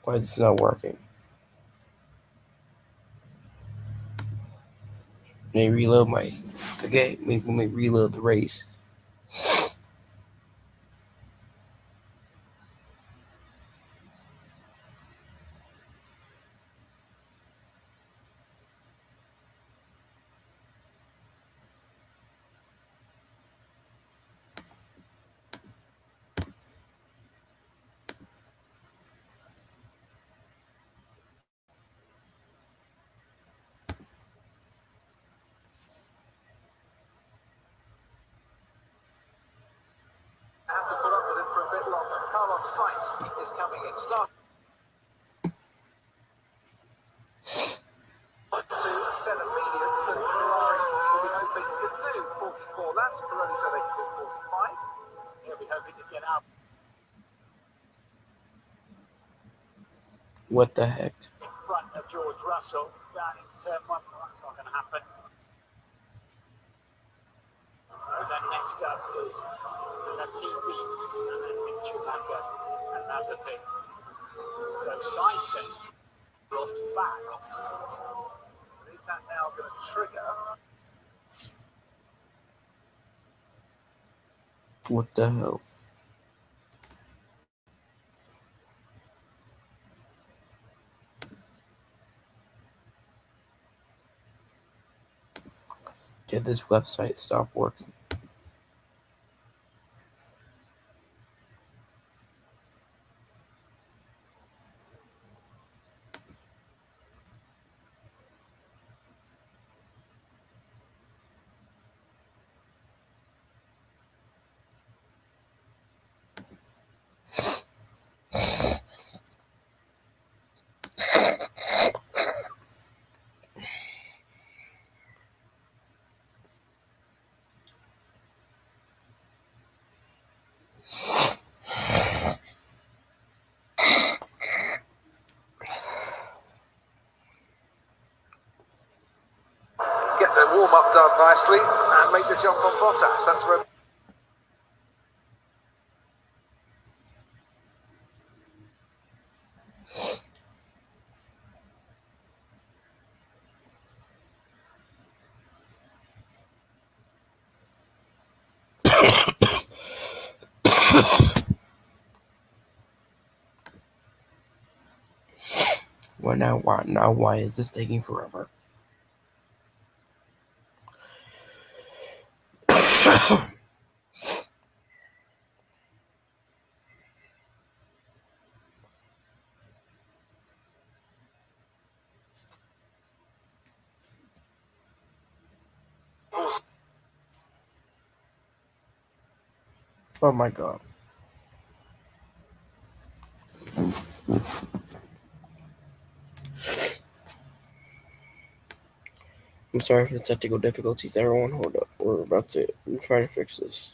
Why is this not working? Let me reload the game. Maybe let me reload the race. Have to put up with it for a bit longer. Carlos Sainz is coming in. Start to a set of mediums that Ferrari will be hoping could do 44 laps. Pirelli said they could do 45. He'll be hoping to get out What the heck? in front of George Russell down into turn one. Well, that's not going to happen. And then next up is Latifi and then Michulaka and Mazepin. So Sainz then dropped back to 60. But is that now going to trigger? What the hell? Did this website stop working? Get the warm-up done nicely and make the jump on Bottas. That's where... Well, why is this taking forever? Oh my god. I'm sorry for the technical difficulties, everyone. Hold up. I'm trying to fix this.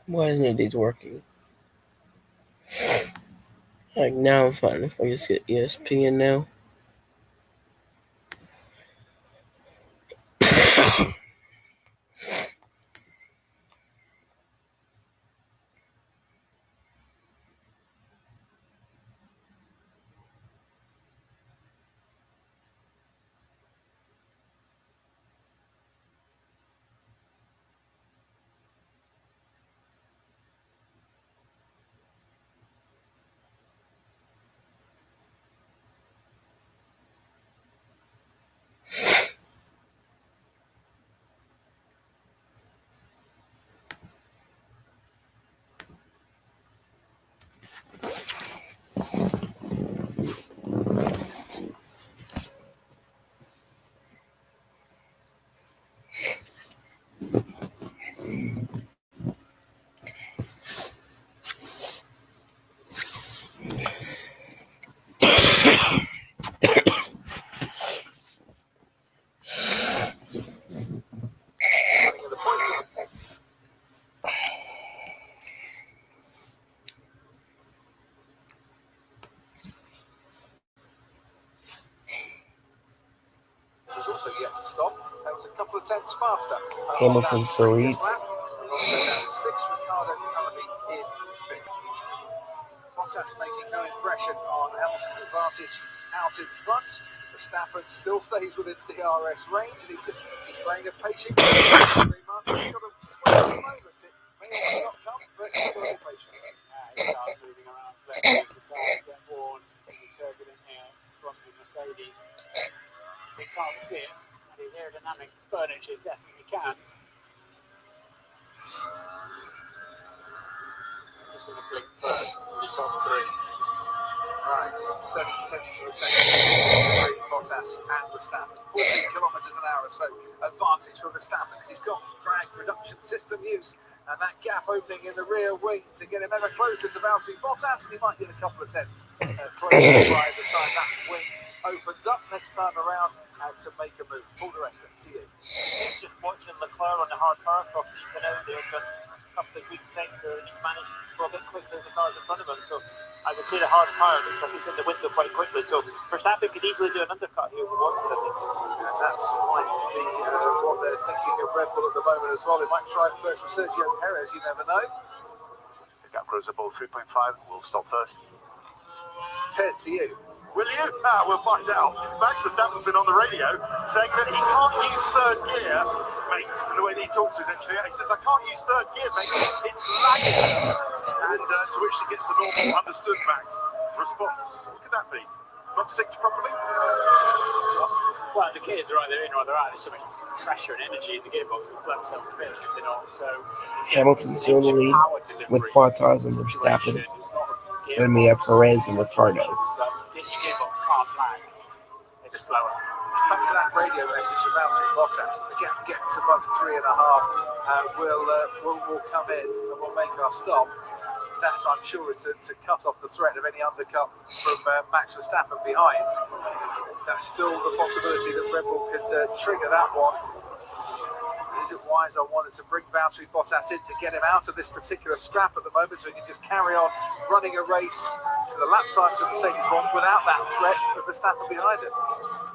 Why isn't these working? Like, now I'm fine. If I just get ESPN now. also yet to stop. That was a couple of tenths faster. Hamilton still leads. Alonso down to 6, Ricciardo currently in 5th. Bottas making no impression on Hamilton's advantage out in front. Verstappen still stays within DRS range, and he's playing a patient game. Very much. He's got to just wait a moment. It may not come, but he's got to be patient. He starts moving around, plenty as the tires get worn in the turbulent air from the Mercedes. We can't see it, and his aerodynamic furniture definitely can. He's going to blink first in the top 3. Right, 7 tenths of a second between Bottas and Verstappen. 14 kilometres an hour or so advantage for Verstappen because he's got drag reduction system use and that gap opening in the rear wing to get him ever closer to Valtteri Bottas, and he might get a couple of tenths closer by the time that wing opens up next time around to make a move. Paul the rest, see you. Just watching Leclerc on the hard tire crop, he's been out there for a couple of good sector and he's managed to go a bit quicker than the cars in front of him. So I would say the hard tire looks like it's in the window quite quickly. So Verstappen could easily do an undercut here if he wanted, I think. And that might be what they're thinking of Red Bull at the moment as well. They might try it first with Sergio Perez, you never know. The gap grows above 3.5, we'll stop first. Ted, to you. Will you? We'll find out. Max Verstappen's been on the radio saying that he can't use third gear, mate, in the way that he talks to his engineer. He says, I can't use third gear, mate, it's lagging. And to which he gets the normal understood Max response. What could that be? Not synced properly? Well, the gears are either in or they're out. There's so much pressure and energy in the gearbox that blow themselves to bits if they're not. So Hamilton's still in the lead with Bottas and Verstappen. Then we have Perez and Ricciardo. The gearbox can't lag. They're just slower. Back to that radio message from Valtteri Bottas. The gap gets above 3.5. We'll come in and we'll make our stop. That, I'm sure, is to cut off the threat of any undercut from Max Verstappen behind. That's still the possibility that Red Bull could trigger that one. Is it wise? I wanted to bring Valtteri Bottas in to get him out of this particular scrap at the moment so he can just carry on running a race to the lap times of Mercedes one without that threat of Verstappen behind him.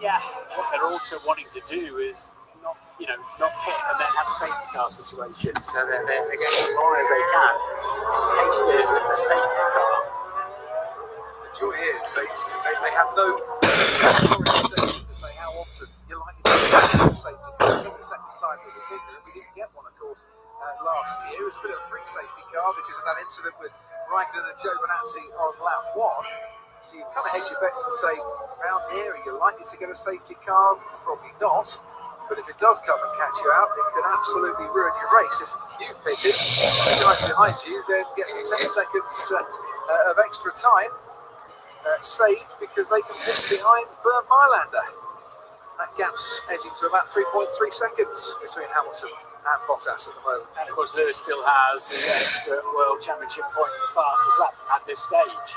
Yeah, what they're also wanting to do is not hit and then have a safety car situation. So they're getting as far as they can in case there's a safety car. The joy is they have no authority to say how often you're likely to get a safety car. It's only the second time that we did it. We didn't get one, of course, last year. It was a bit of a freak safety car because of that incident with Raikkonen and Giovinazzi on lap 1. So you kind of hedge your bets and say, around here, are you likely to get a safety car? Probably not. But if it does come and catch you out, it could absolutely ruin your race. If you've pitted, the guys behind you then get 10 seconds of extra time saved because they can pit behind Bernd Mailander. That gap's edging to about 3.3 seconds between Hamilton and Bottas at the moment. And of course, Lewis still has the extra World Championship point for fastest lap at this stage.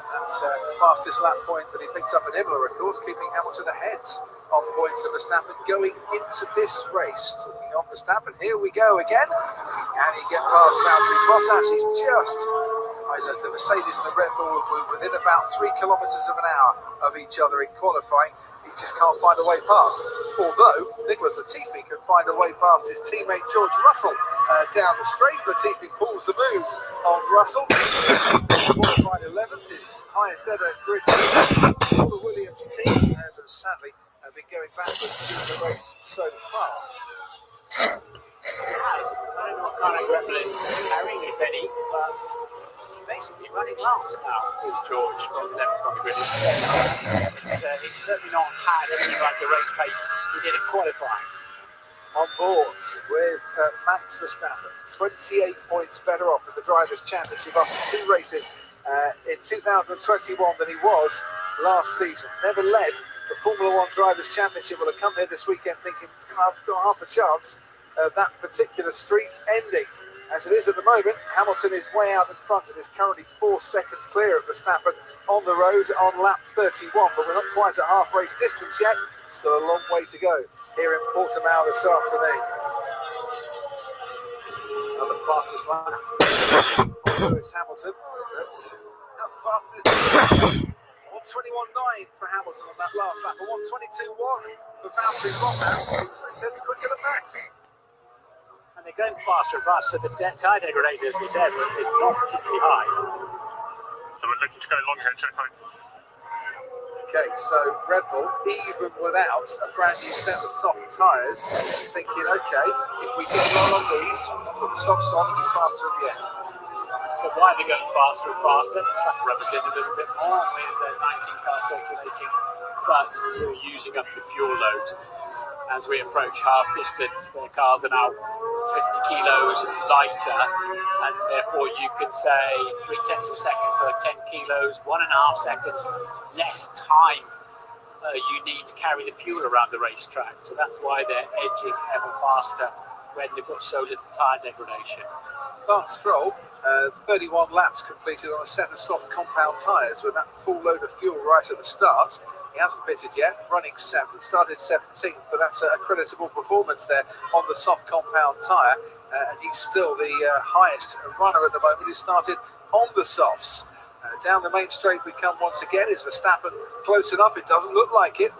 That's the fastest lap point that he picked up at Imola, of course, keeping Hamilton ahead on points of Verstappen going into this race. Talking of Verstappen, here we go again. Can he get past Valtteri Bottas? He's just... the Mercedes and the Red Bull were within about 3 kilometres of an hour of each other in qualifying. He just can't find a way past. Although Nicholas Latifi can find a way past his teammate George Russell down the straight. Latifi pulls the move on Russell. Qualified 11th, his highest ever grid for the Williams team, but sadly been going backwards through the race so far. It has. I don't know what kind of gremlins carrying, if any, but basically running last now is George from the grid. He's certainly not had anything like the race pace he did in qualifying. On board with Max Verstappen, 28 points better off in the Drivers' Championship after 2 races in 2021 than he was last season. Never led the Formula One Drivers' Championship. Will have come here this weekend thinking, I've got half a chance of that particular streak ending. As it is at the moment, Hamilton is way out in front and is currently 4 seconds clear of Verstappen on the road on lap 31, but we're not quite at half race distance yet. Still a long way to go here in Portimao this afternoon. Another fastest lap for Lewis Hamilton. That's how fast is this? 1:21.9 for Hamilton on that last lap, and 1:22.1 for Valtteri Bottas. They said it's quicker than Max. And they're going faster and faster. The tyre degradation, as we said, is not particularly high. So we're looking to go long here, Checo. Okay, so Red Bull, even without a brand new set of soft tyres, thinking, okay, if we get well on these, put the softs on and be faster at the end. So why are they going faster and faster? Track rubbers in a little bit more with 19 cars circulating, but we're using up the fuel load. As we approach half distance, their cars are now 50 kilos lighter, and therefore you can say 0.3 of a second per 10 kilos, 1.5 seconds less time you need to carry the fuel around the racetrack. So that's why they're edging ever faster when they've got so little tyre degradation. Lance Stroll, 31 laps completed on a set of soft compound tyres with that full load of fuel right at the start. He hasn't pitted yet, running 7th, started 17th, but that's a creditable performance there on the soft compound tyre. And he's still the highest runner at the moment who started on the softs. Down the main straight we come once again. Is Verstappen close enough? It doesn't look like it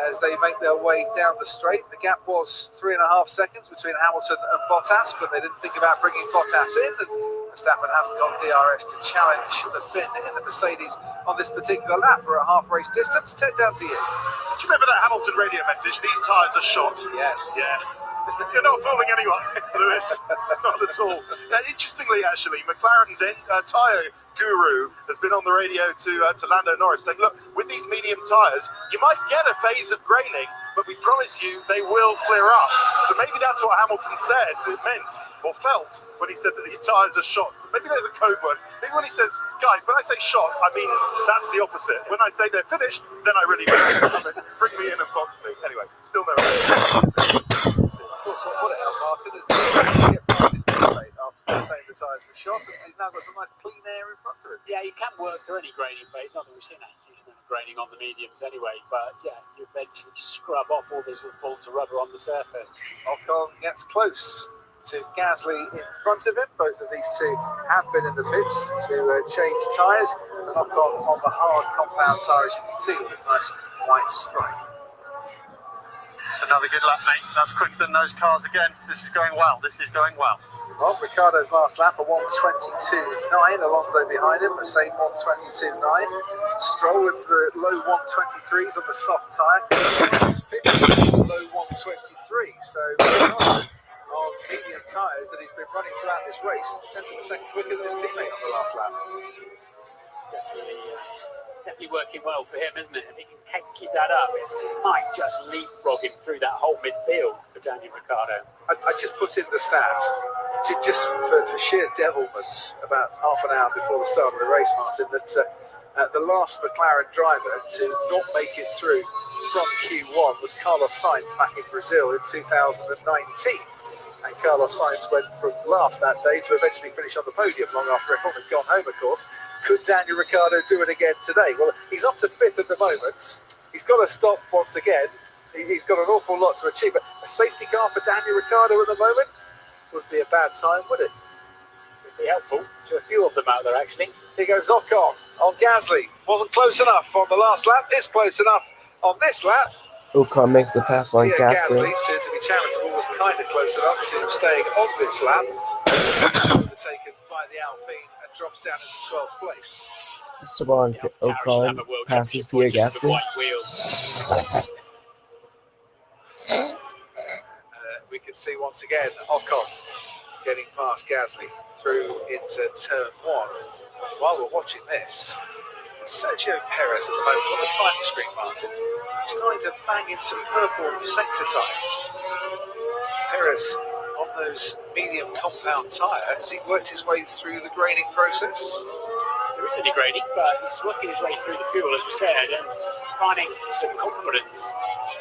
as they make their way down the straight. The gap was 3.5 seconds between Hamilton and Bottas, but they didn't think about bringing Bottas in. And Verstappen hasn't got DRS to challenge the Finn in the Mercedes on this particular lap. We're at half race distance. Ted, down to you. Do you remember that Hamilton radio message? These tyres are shot. Yes. Yeah. You're not fooling anyone, Lewis. Not at all. Interestingly, actually, McLaren's tyre guru has been on the radio to Lando Norris saying, look, with these medium tyres, you might get a phase of graining, but we promise you they will clear up. So maybe that's what Hamilton said, it meant, or felt, when he said that these tyres are shot. Maybe there's a code word. Maybe when he says, guys, when I say shot, I mean that's the opposite. When I say they're finished, then I really mean bring me in and box me. Anyway, still no. Of course, what would it help Martin is that get past his teammate after saying the tyres were shot, and he's now got some nice clean air in front of him. Yeah, you can work through any graining phase. Not that we've seen a huge amount of graining on the mediums anyway, but yeah, you eventually scrub off all those balls of rubber on the surface. Ocon gets close to Gasly in front of him. Both of these two have been in the pits to change tyres, and Ocon on the hard compound tyre, as you can see, with this nice white stripe. It's another good lap, mate. That's quicker than those cars again. This is going well. This is going well. Well, Ricciardo's last lap, a 1:22.9. Alonso behind him, the same 1:22.9. Stroll into the low 1:23s on the soft tyre. Low 1:23. So Ricciardo on medium tyres that he's been running throughout this race, 10th of a second quicker than his teammate on the last lap. It's definitely working well for him, isn't it? If he can keep that up, it might just leapfrog him through that whole midfield for Daniel Ricciardo. I just put in the stat, just for sheer devilment, about half an hour before the start of the race, Martin, that the last McLaren driver to not make it through from Q1 was Carlos Sainz back in Brazil in 2019. And Carlos Sainz went from last that day to eventually finish on the podium long after everyone had gone home, of course. Could Daniel Ricciardo do it again today? Well, he's up to 5th at the moment. He's got to stop once again. He's got an awful lot to achieve. But a safety car for Daniel Ricciardo at the moment would be a bad time, would it? It'd be helpful to a few of them out there, actually. Here goes Ocon on Gasly. Wasn't close enough on the last lap. Is close enough on this lap. Ocon makes the pass on Gasly. Gasly, to be charitable, was kind of close enough to staying on this lap. Overtaken by the Alpine and drops down into 12th place. Esteban Ocon passes Pierre Gasly. We can see once again Ocon getting past Gasly through into turn 1. While we're watching this, it's Sergio Perez at the moment on the timing screen, Martin, starting to bang in some purple sector times. Perez on those medium compound tyre, has he worked his way through the graining process? There is any grading, but he's working his way through the fuel, as we said, and finding some confidence.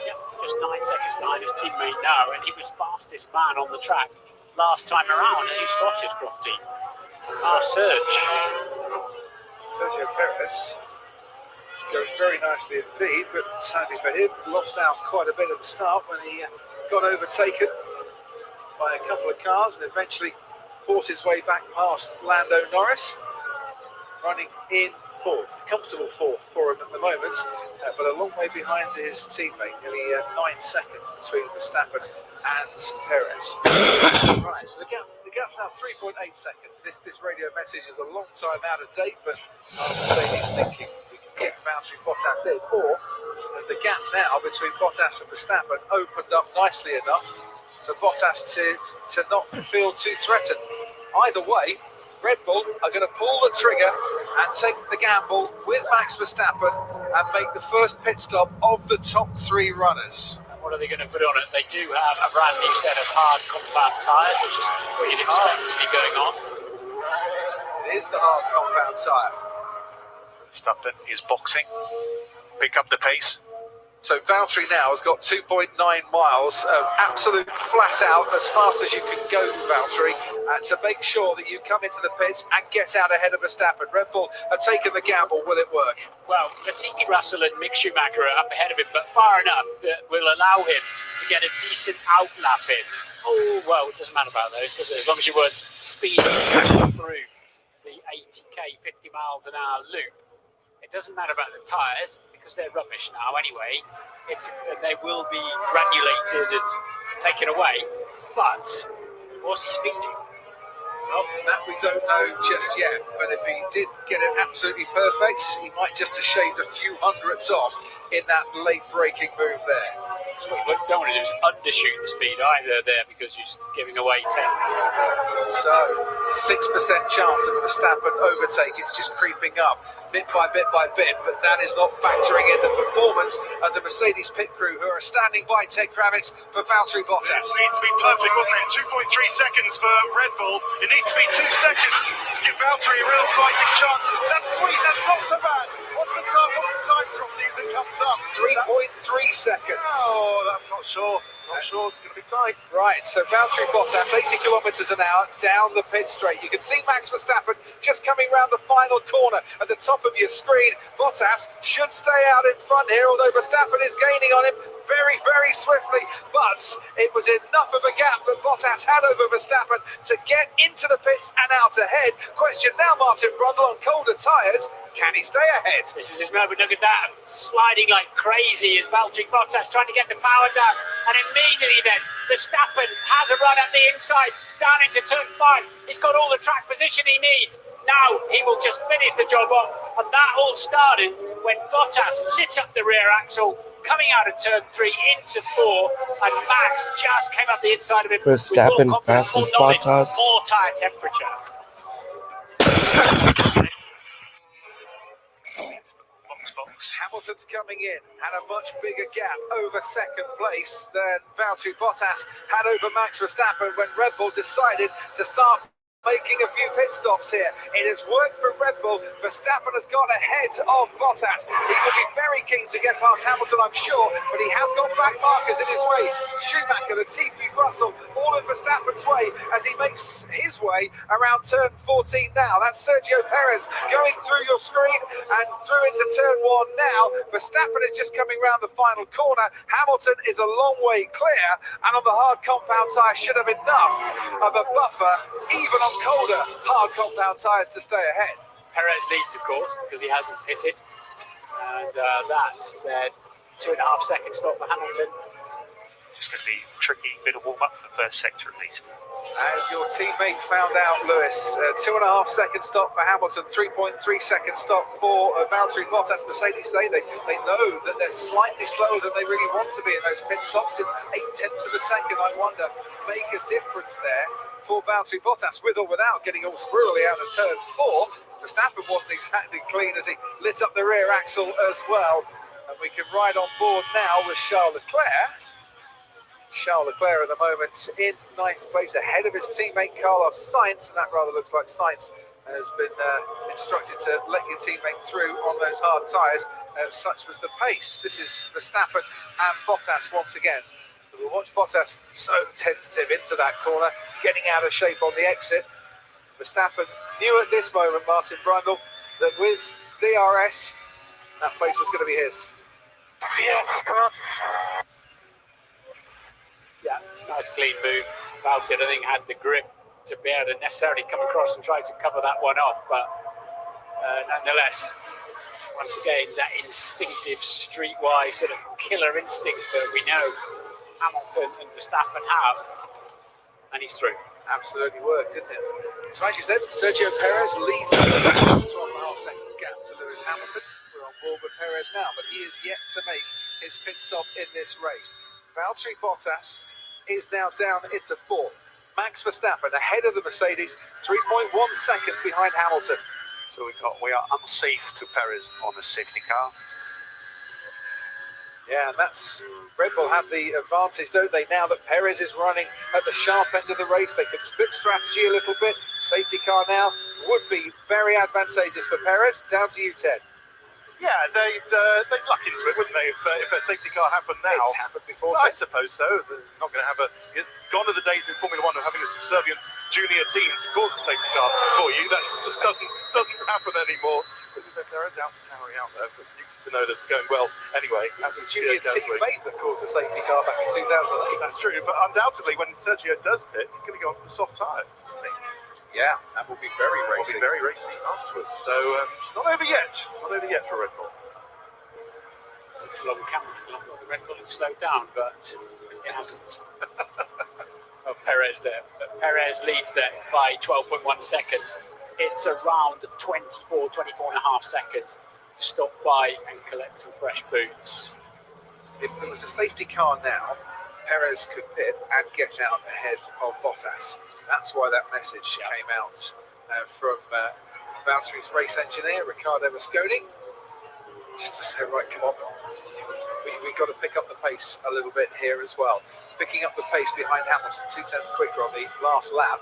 Yeah, just 9 seconds behind his teammate now, and he was fastest man on the track last time around, as you spotted, Crofty. Sergio Perez going very nicely indeed, but sadly for him, lost out quite a bit at the start when he got overtaken by a couple of cars and eventually fought his way back past Lando Norris. Running in fourth, comfortable fourth for him at the moment, but a long way behind his teammate, nearly 9 seconds between Verstappen and Perez. Right, so the gap's now 3.8 seconds. This radio message is a long time out of date, but Mercedes thinking we can get Valtteri Bottas in, or as the gap now between Bottas and Verstappen opened up nicely enough for Bottas to not feel too threatened. Either way, Red Bull are going to pull the trigger and take the gamble with Max Verstappen and make the first pit stop of the top 3 runners. What are they going to put on it? They do have a brand new set of hard compound tyres, which is what you'd expect to be going on. It is the hard compound tyre. Verstappen is boxing. Pick up the pace. So Valtteri now has got 2.9 miles of absolute flat out, as fast as you can go, Valtteri, to make sure that you come into the pits and get out ahead of Verstappen. Red Bull have taken the gamble. Will it work? Well, Latifi, Russell and Mick Schumacher are up ahead of him, but far enough that will allow him to get a decent outlap in. Oh, well, it doesn't matter about those, does it? As long as you weren't speeding through the 80k, 50 miles an hour loop. It doesn't matter about the tyres, because they're rubbish now anyway. They will be granulated and taken away. But was he speeding? Well, that we don't know just yet. But if he did get it absolutely perfect, he might just have shaved a few hundredths off in that late braking move there. So what you don't want to do is undershoot the speed either there, because you're just giving away tenths. So, 6% chance of a Verstappen overtake. It's just creeping up bit by bit by bit, but that is not factoring in the performance of the Mercedes pit crew, who are standing by Ted Kravitz for Valtteri Bottas. It needs to be perfect, wasn't it? 2.3 seconds for Red Bull. It needs to be 2 seconds to give Valtteri a real fighting chance. That's sweet, that's not so bad. What's the time, Crofty, as it comes up? 3.3 seconds. Oh, I'm not sure. Not sure, it's going to be tight. Right, so Valtteri Bottas, 80 kilometres an hour down the pit straight. You can see Max Verstappen just coming round the final corner at the top of your screen. Bottas should stay out in front here, although Verstappen is gaining on him very, very swiftly. But it was enough of a gap that Bottas had over Verstappen to get into the pits and out ahead. Question now, Martin Brundle, on colder tyres, can he stay ahead? This is his moment. Look at that. Sliding like crazy as Valtteri Bottas trying to get the power down. And immediately then, Verstappen has a run at the inside, down into turn 5. He's got all the track position he needs. Now he will just finish the job off. And that all started when Bottas lit up the rear axle, coming out of turn 3 into 4. And Max just came up the inside of him. Verstappen passes Bottas. More tyre temperature. Hamilton's coming in, had a much bigger gap over second place than Valtteri Bottas had over Max Verstappen when Red Bull decided to start making a few pit stops here. It has worked for Red Bull. Verstappen has got ahead of Bottas. He will be very keen to get past Hamilton, I'm sure, but he has got back markers in his way. Schumacher, Latifi, Russell, all in Verstappen's way as he makes his way around turn 14 now. That's Sergio Perez going through your screen and through into turn 1 now. Verstappen is just coming round the final corner. Hamilton is a long way clear, and on the hard compound tyre should have enough of a buffer, even on colder hard compound tyres, to stay ahead. Perez leads, of course, because he hasn't pitted. And that, their 2.5 second stop for Hamilton. Just going to be tricky bit of warm-up for the first sector at least. As your teammate found out, Lewis, 2.5 second stop for Hamilton, 3.3 second stop for Valtteri Bottas. Mercedes say they know that they're slightly slower than they really want to be in those pit stops. Did 0.8 of a second, I wonder, make a difference there for Valtteri Bottas, with or without getting all squirrely out of turn 4. Verstappen wasn't exactly clean as he lit up the rear axle as well. And we can ride on board now with Charles Leclerc. Charles Leclerc at the moment in 9th place, ahead of his teammate Carlos Sainz, and that rather looks like Sainz has been instructed to let your teammate through on those hard tyres. Such was the pace. This is Verstappen and Bottas once again. We'll watch Bottas so tentative into that corner, getting out of shape on the exit. Verstappen knew at this moment, Martin Brundle, that with DRS, that place was going to be his. Yes, come on. Yeah, nice clean move. Valtteri, I think, had the grip to be able to necessarily come across and try to cover that one off, but nonetheless, once again, that instinctive streetwise sort of killer instinct that we know Hamilton and Verstappen have, and he's through. Absolutely worked, didn't it? So as you said, Sergio Perez leads the 12.5 seconds gap to Lewis Hamilton. We're on board with Perez now, but he is yet to make his pit stop in this race. Valtteri Bottas is now down into fourth. Max Verstappen ahead of the Mercedes, 3.1 seconds behind Hamilton. So we are unsafe to Perez on a safety car. Yeah, and that's Red Bull have the advantage, don't they? Now that Perez is running at the sharp end of the race, they could split strategy a little bit. Safety car now would be very advantageous for Perez. Down to you, Ted. Yeah, they'd luck into it, wouldn't they? If a safety car happened now, It's happened before. I suppose so. They're not going to have a. It's gone are the days in Formula One of having a subservient junior team to cause a safety car for you. That just doesn't happen anymore. There is AlphaTauri out there, but you can know that's going well anyway. That's a junior teammate that caused the safety car back in 2008. That's true, but undoubtedly, when Sergio does pit, he's going to go onto the soft tyres, isn't he? Yeah, that will be very Will racing. be very racy afterwards. So it's not over yet. Not over yet for Red Bull. Such a long camera. I thought the Red Bull had slowed down, but it hasn't. Of Perez there. But Perez leads there by 12.1 seconds. It's around 24 and a half seconds to stop by and collect some fresh boots. If there was a safety car now, Perez could pit and get out ahead of Bottas. That's why that message came out from Valtteri's race engineer, Riccardo Mosconi, just to say, right, come on, we've got to pick up the pace a little bit here as well. Picking up the pace behind Hamilton, 2/10 quicker on the last lap,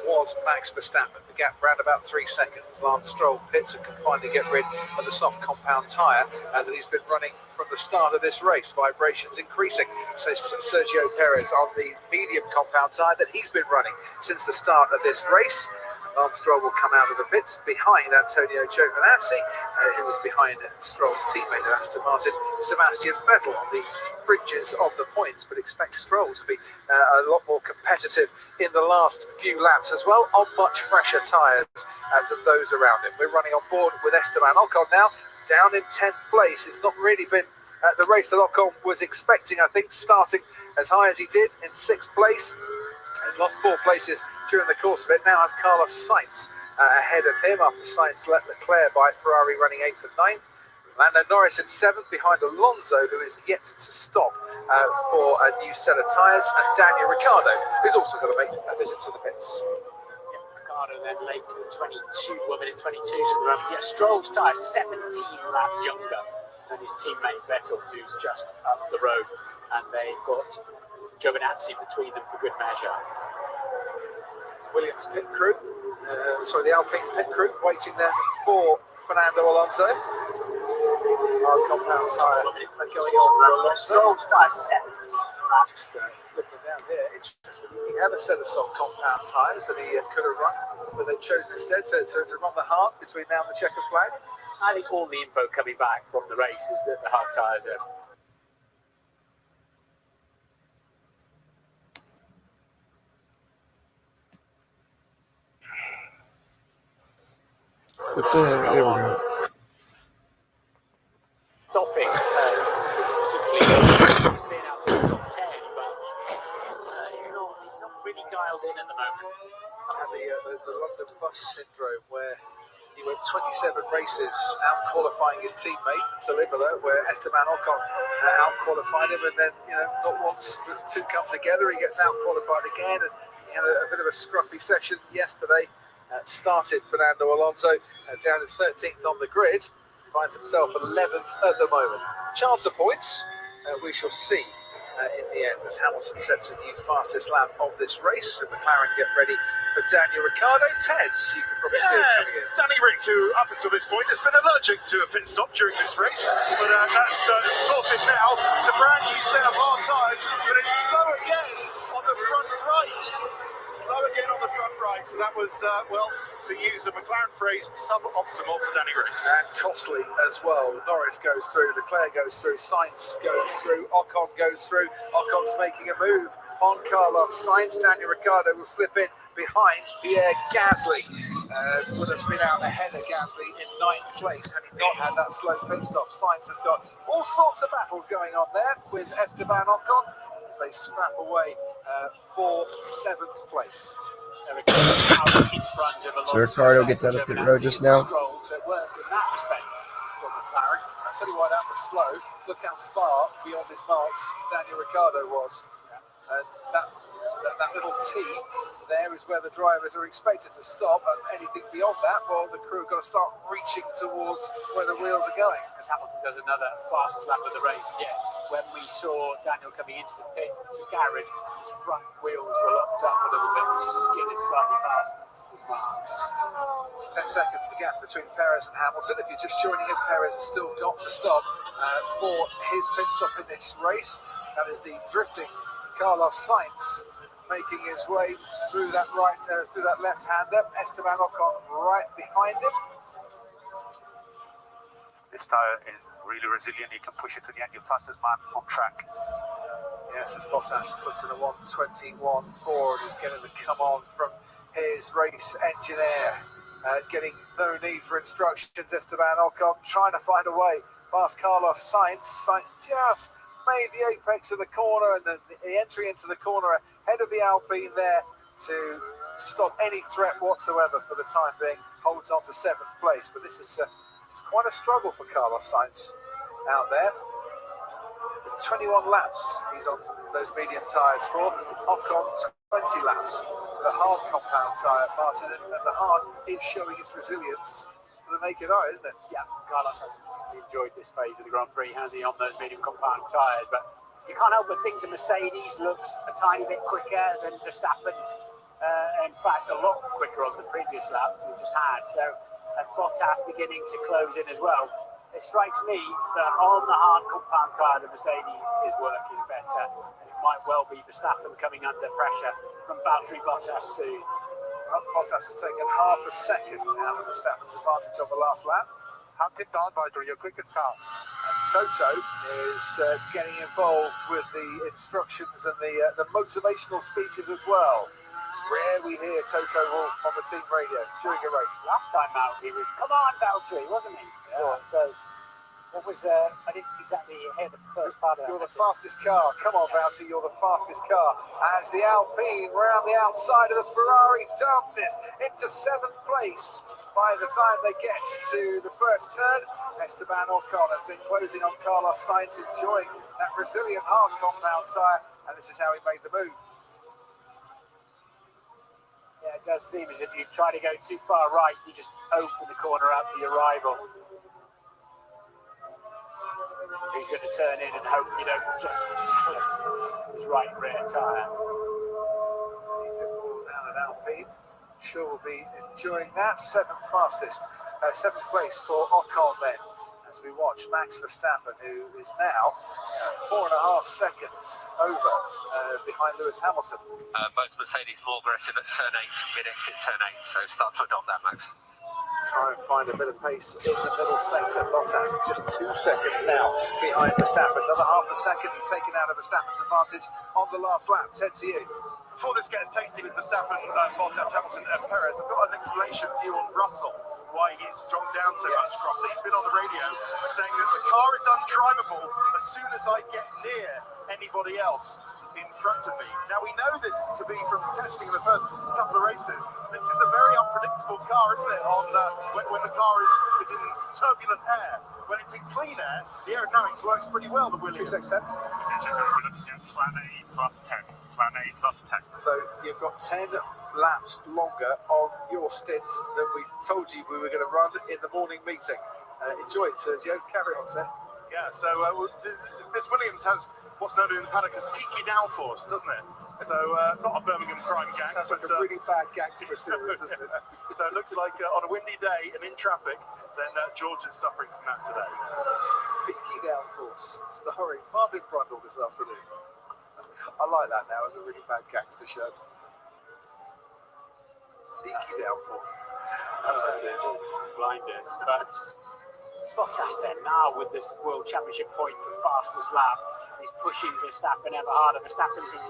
was Max Verstappen. The gap around about 3 seconds as Lance Stroll pits and can finally get rid of the soft compound tyre that he's been running from the start of this race. Vibrations increasing. So Sergio Perez on the medium compound tyre that he's been running since the start of this race. Lance Stroll will come out of the pits behind Antonio Giovinazzi, who was behind Stroll's teammate at Aston Martin, Sebastian Vettel, on the fringes of the points, but expect Stroll to be a lot more competitive in the last few laps as well, on much fresher tyres than those around him. We're running on board with Esteban Ocon now, down in 10th place. It's not really been the race that Ocon was expecting, I think, starting as high as he did in 6th place. He's lost 4 places during the course of it. Now has Carlos Sainz ahead of him after Sainz let Leclerc by Ferrari running 8th and 9th. Lando Norris in 7th behind Alonso, who is yet to stop for a new set of tyres, and Daniel Ricciardo, who's also going to make a visit to the pits. Yeah, Ricciardo then late 22, 1 minute 22 to the moment. Yeah, Stroll's tyre 17 laps younger than his teammate Vettel, who's just up the road, and they've got Giovinazzi between them for good measure. Williams pit crew, the Alpine pit crew, waiting then for Fernando Alonso. Our compound tyre going on for Alonso. Stroll's tyre 17 laps. Just looking down here, interesting. He had a set of soft compound tyres that he could have run, but they've chosen instead to run the hard between now and the checker flag. I think all the info coming back from the race is that the hard tyres are There we go. stopping, particularly being out of the top 10, but he's not really dialed in at the moment. Had the London bus syndrome where he went 27 races out qualifying his teammate to Imola, where Esteban Ocon out qualified him, and then not once but 2 come together. He gets out qualified again, and he had a bit of a scruffy session yesterday. Started Fernando Alonso down in 13th on the grid, finds himself 11th at the moment. Chance of points, we shall see in the end as Hamilton sets a new fastest lap of this race, and McLaren get ready for Daniel Ricciardo. Ted, you can probably see it coming in. Danny Rick, who up until this point has been allergic to a pit stop during this race, but that's sorted now. It's a brand new set of hard tyres, but it's slow again on the front right. Slow again on the front right, so that was, to use a McLaren phrase, suboptimal for Danny Rick. And costly as well. Norris goes through, Leclerc goes through, Sainz goes through, Ocon goes through. Ocon's making a move on Carlos Sainz. Daniel Ricciardo will slip in behind Pierre Gasly. would have been out ahead of Gasly in 9th place had he not had that slow pit stop. Sainz has got all sorts of battles going on there with Esteban Ocon as they scrap away for 7th place. Out in front of So Ricardo gets out of pit road just now. Stroll, so it worked in that respect for McLaren. I'll tell you why that was slow. Look how far beyond his marks Daniel Ricciardo was. And that little T there is where the drivers are expected to stop, and anything beyond that, well, the crew have got to start reaching towards where the wheels are going. As Hamilton does another fastest lap of the race, yes. When we saw Daniel coming into the pit to garage, his front wheels were locked up a little bit, which skidded slightly past his marks. 10 seconds the gap between Perez and Hamilton. If you're just joining us, Perez has still got to stop for his pit stop in this race. That is the drifting Carlos Sainz making his way through that through that left-hander. Esteban Ocon right behind him. This tyre is really resilient. You can push it to the end. Your fastest man on track. Yes, as Bottas puts in a 1:21.4 and is getting the come on from his race engineer. Getting no need for instructions. Esteban Ocon trying to find a way past Carlos Sainz. Sainz just made the apex of the corner and the entry into the corner ahead of the Alpine there to stop any threat whatsoever for the time being. Holds on to 7th place, but this is just quite a struggle for Carlos Sainz out there. 21 laps he's on those medium tyres for. Ocon 20 laps with a hard compound tyre, Martin, and the hard is showing its resilience to the naked eye, isn't it? Yeah, Carlos hasn't particularly enjoyed this phase of the Grand Prix, has he, on those medium compound tyres? But you can't help but think the Mercedes looks a tiny bit quicker than Verstappen. In fact, a lot quicker on the previous lap we just had. So, and Bottas beginning to close in as well. It strikes me that on the hard compound tyre, the Mercedes is working better. And it might well be Verstappen coming under pressure from Valtteri Bottas soon. Bottas has taken half a second out of Verstappen's advantage on the last lap. Hunted down by your quickest car. And Toto is getting involved with the instructions and the motivational speeches as well. Rare we hear Toto Wolff on the team radio during a race. Last time out, he was, come on, Valtteri, wasn't he? Yeah. So, what was, I didn't exactly hear the first part of that. You're the fastest car. Come on, Valtteri, you're the fastest car. As the Alpine round the outside of the Ferrari dances into 7th place. By the time they get to the first turn, Esteban Ocon has been closing on Carlos Sainz, enjoying that resilient hard compound tyre, and this is how he made the move. Yeah, it does seem as if you try to go too far right, you just open the corner up for your rival. He's going to turn in and hope you don't just flip his right rear tyre. Down at Alpine. Sure will be enjoying that. 7th fastest, 7th place for Ocon then, as we watch Max Verstappen, who is now 4.5 seconds over behind Lewis Hamilton. Both Mercedes more aggressive at turn 8, mid-exit turn 8, so start to adopt that, Max. Try and find a bit of pace in the middle sector. Bottas just 2 seconds now behind Verstappen. Another half a second he's taken out of Verstappen's advantage on the last lap. Ted, to you. Before this gets tasty with Verstappen, Bottas, Hamilton and Perez, I've got an explanation for you on Russell, why he's dropped down so much properly. He's been on the radio saying that the car is undrivable as soon as I get near anybody else in front of me. Now, we know this to be from testing the first couple of races. This is a very unpredictable car, isn't it, on when the car is in turbulent air. When it's in clean air, the aerodynamics works pretty well, the Williams. 2 seconds. We're looking at plan A plus 10. Plan A plus 10. So you've got 10 laps longer on your stint than we told you we were going to run in the morning meeting. Enjoy it, Sergio. Carry on, Ted. Yeah, so this Williams has what's known in the paddock as peaky downforce, doesn't it? So not a Birmingham crime gang. Sounds like a really bad gangster series, doesn't it? So it looks like on a windy day and in traffic, then George is suffering from that today. Peaky Downforce, starring Marvin Brundle this afternoon. I like that now as a really bad gangster show. Peaky Downforce. Absolutely blinders. But Bottas then now with this World Championship point for fastest lap. He's pushing Verstappen ever harder. Verstappen can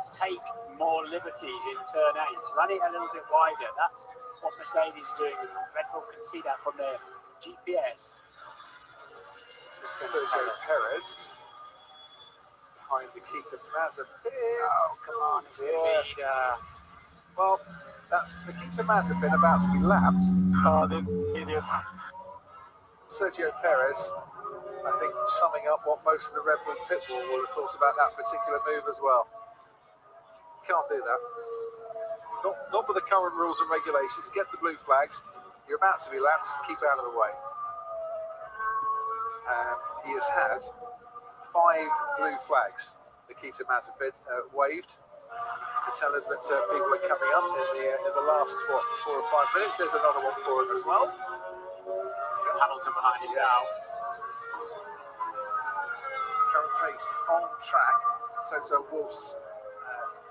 take more liberties in turn 8. Run it a little bit wider. That's what Mercedes is doing, and Red Bull can see that from their GPS. Sergio Perez behind Nikita Mazepin. Oh, come on, it's the leader. Well, that's Nikita Mazepin about to be lapped. Oh, the idiot. Sergio Perez, I think, summing up what most of the Red Bull pit wall would have thought about that particular move as well. Can't do that. Not with the current rules and regulations. Get the blue flags. You're about to be lapped. Keep out of the way. He has had 5 blue flags. Nikita Mazepin waved to tell him that people are coming up in the last 4 or 5 minutes. There's another one for him as well. Hamilton behind him now. Current pace on track. Toto Wolff's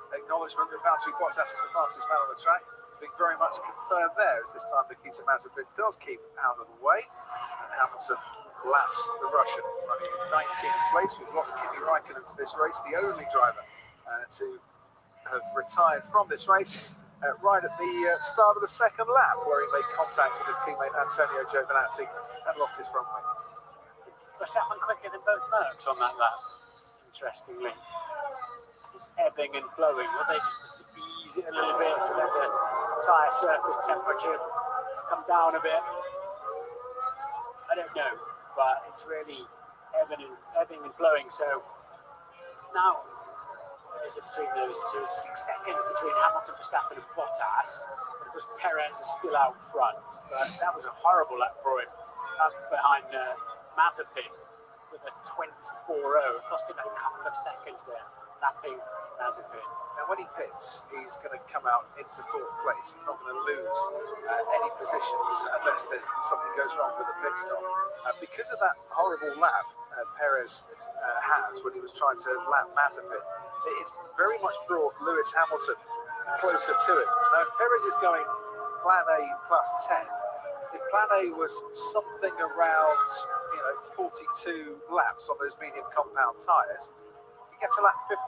acknowledgement that Valtteri Bottas is the fastest man on the track being very much confirmed there, as this time Nikita Mazepin does keep out of the way, and Hamilton laps the Russian, running in 19th place. We've lost Kimi Raikkonen for this race, the only driver to have retired from this race right at the start of the second lap, where he made contact with his teammate Antonio Giovinazzi and lost his front wing. Verstappen quicker than both Mercs on that lap, interestingly. It's ebbing and flowing. Will they just ease it a little bit to let the tyre surface temperature come down a bit? I don't know, but it's really ebbing and flowing. So it's now, what is it between those two? 6 seconds between Hamilton, Verstappen and Bottas. Because Perez is still out front. But that was a horrible lap for him behind Mazepin with a 24.0. It cost him a couple of seconds there, lapping Mazepin. Now, when he pits, he's going to come out into 4th place. He's not going to lose any positions unless something goes wrong with the pit stop. Because of that horrible lap Perez had when he was trying to lap Mazepin, it's very much brought Lewis Hamilton closer to it. Now, if Perez is going plan A plus 10, if plan A was something around 42 laps on those medium compound tyres, he gets to lap 52.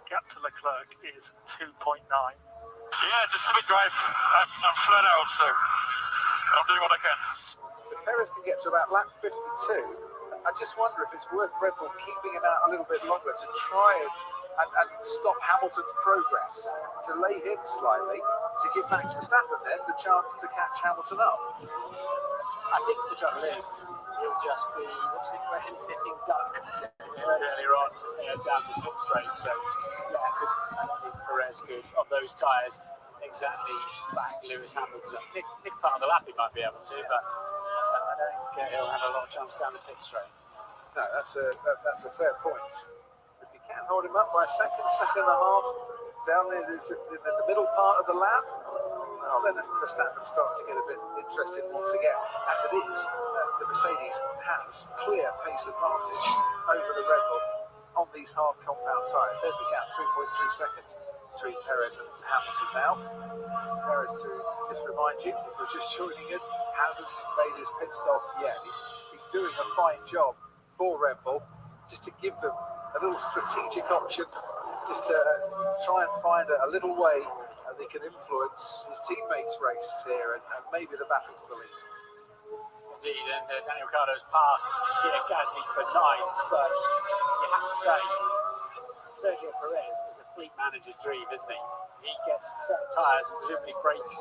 Gap to Leclerc is 2.9. Yeah, just a bit drive. I'm flat out, so I'm doing what I can. If Perez can get to about lap 52, I just wonder if it's worth Red Bull keeping him out a little bit longer to try and stop Hamilton's progress, delay him slightly, to give Max Verstappen then the chance to catch Hamilton up. I think the trouble is, he'll just be, what's the expression, sitting duck, as I heard earlier on, down the pit straight. So, yeah, I don't think Perez could, on those tyres, exactly back Lewis Hamilton up. Pick part of the lap he might be able to, but I don't think he'll have a lot of chance down the pit straight. No, that's a fair point. If you can hold him up by a second and a half, down there in the middle part of the lap, well, then Verstappen starts to get a bit interested once again. As it is, the Mercedes has clear pace advantage over the Red Bull on these hard compound tyres. There's the gap, 3.3 seconds between Perez and Hamilton now. Perez, to just remind you, if you're just joining us, hasn't made his pit stop yet. He's doing a fine job for Red Bull, just to give them a little strategic option, just to try and find a little way they can influence his teammates' race here and maybe the battle for the lead. Indeed, and Daniel Ricciardo's passed Pierre Gasly for 9th, but you have to say, Sergio Perez is a fleet manager's dream, isn't he? He gets a set of tyres and presumably brakes.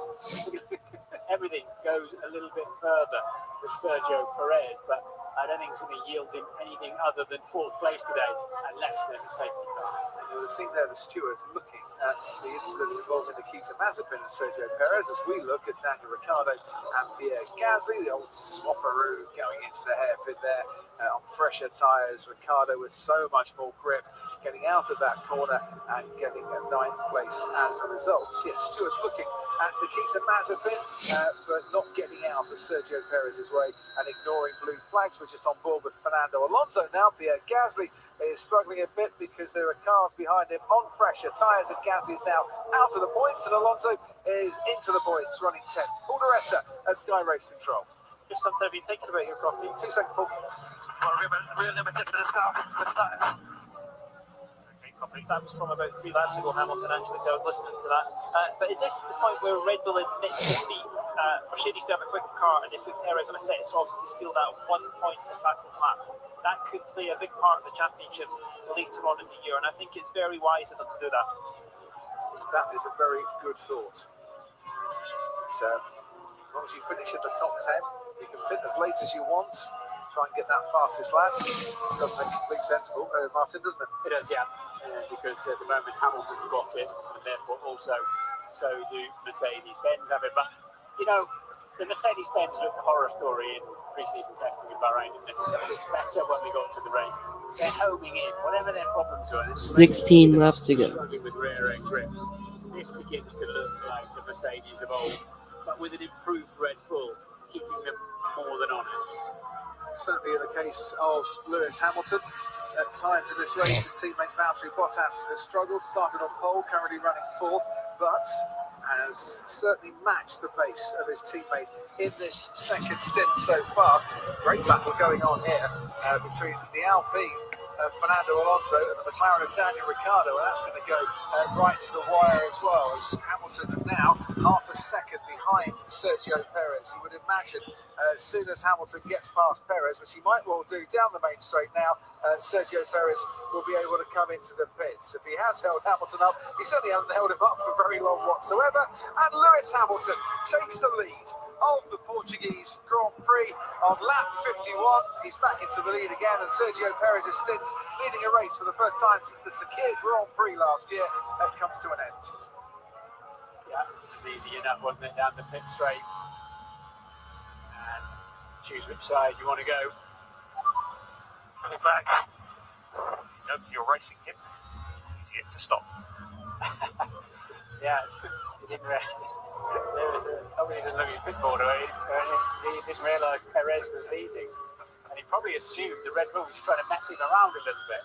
Everything goes a little bit further with Sergio Perez, but I don't think it's going to yield him anything other than 4th place today, unless there's a safety car. And you'll have seen there the stewards looking at the incident involving Nikita Mazepin and Sergio Perez as we look at Daniel Ricciardo and Pierre Gasly, the old swapperoo going into the hairpin there on fresher tyres. Ricciardo with so much more grip, getting out of that corner and getting a 9th place as a result. Yes, stewards looking at Nikita Mazepin for not getting out of Sergio Perez's way and ignoring blue flags. We're just on board with Fernando Alonso now. Pierre Gasly is struggling a bit because there are cars behind him on fresher tyres, and Gasly is now out of the points, and Alonso is into the points, running 10th. Paul di Resta at Sky Race Control. Just something I've been thinking about here, Crofty. 2 seconds, Paul. Real limited for the start. That was from about 3 laps ago, Hamilton, actually. I was listening to that. But is this the point where Red Bull admit that Mercedes do have a quicker car and they put Perez on a set of softs to steal that 1 point for the fastest lap? That could play a big part of the championship later on in the year, and I think it's very wise of them to do that. That is a very good thought. As long as you finish in the top 10, you can pit as late as you want, try and get that fastest lap. Does make complete sense, Martin, doesn't it? It does, yeah. Because at the moment Hamilton's got it, and therefore also so do Mercedes-Benz have it. But, you know, the Mercedes-Benz looked a horror story in pre-season testing in Bahrain, didn't it? It looked better when we got to the race. They're homing in, whatever their problems were. 16 laps to go. Struggling with rear end grip. This begins to look like the Mercedes of old, but with an improved Red Bull, keeping them more than honest. Certainly in the case of Lewis Hamilton. At times in this race, his teammate Valtteri Bottas has struggled, started on pole, currently running fourth, but has certainly matched the pace of his teammate in this second stint so far. Great battle going on here between the Alpine Fernando Alonso and the McLaren of Daniel Ricciardo, and that's going to go right to the wire as well, as Hamilton now half a second behind Sergio Perez. You would imagine as soon as Hamilton gets past Perez, which he might well do down the main straight now, Sergio Perez will be able to come into the pits. If he has held Hamilton up, he certainly hasn't held him up for very long whatsoever, and Lewis Hamilton takes the lead of the Portuguese Grand Prix on lap 51. He's back into the lead again, and Sergio Perez's stint leading a race for the first time since the Sakir Grand Prix last year comes to an end. Yeah, it was easy enough, wasn't it, down the pit straight? And choose which side you want to go. In fact, you're racing him. He's yet to stop. Yeah, he didn't realise. There was obviously doesn't look at his pit board away. He didn't realise Perez was leading, and he probably assumed the Red Bull was trying to mess him around a little bit.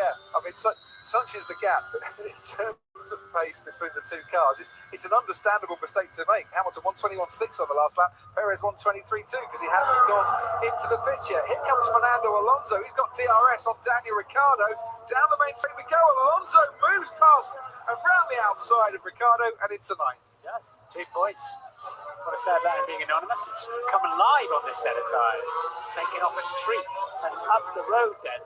Yeah, I mean, such is the gap in terms of pace between the two cars. It's an understandable mistake to make. Hamilton 121.6 on the last lap, Perez 123.2 because he hadn't gone into the pit yet. Here comes Fernando Alonso. He's got DRS on Daniel Ricciardo. Down the main straight we go. Alonso moves past around the outside of Ricciardo and into ninth. Yes, 2 points. What I say about him being anonymous, he's coming live on this set of tyres, taking off at 3 and up the road then.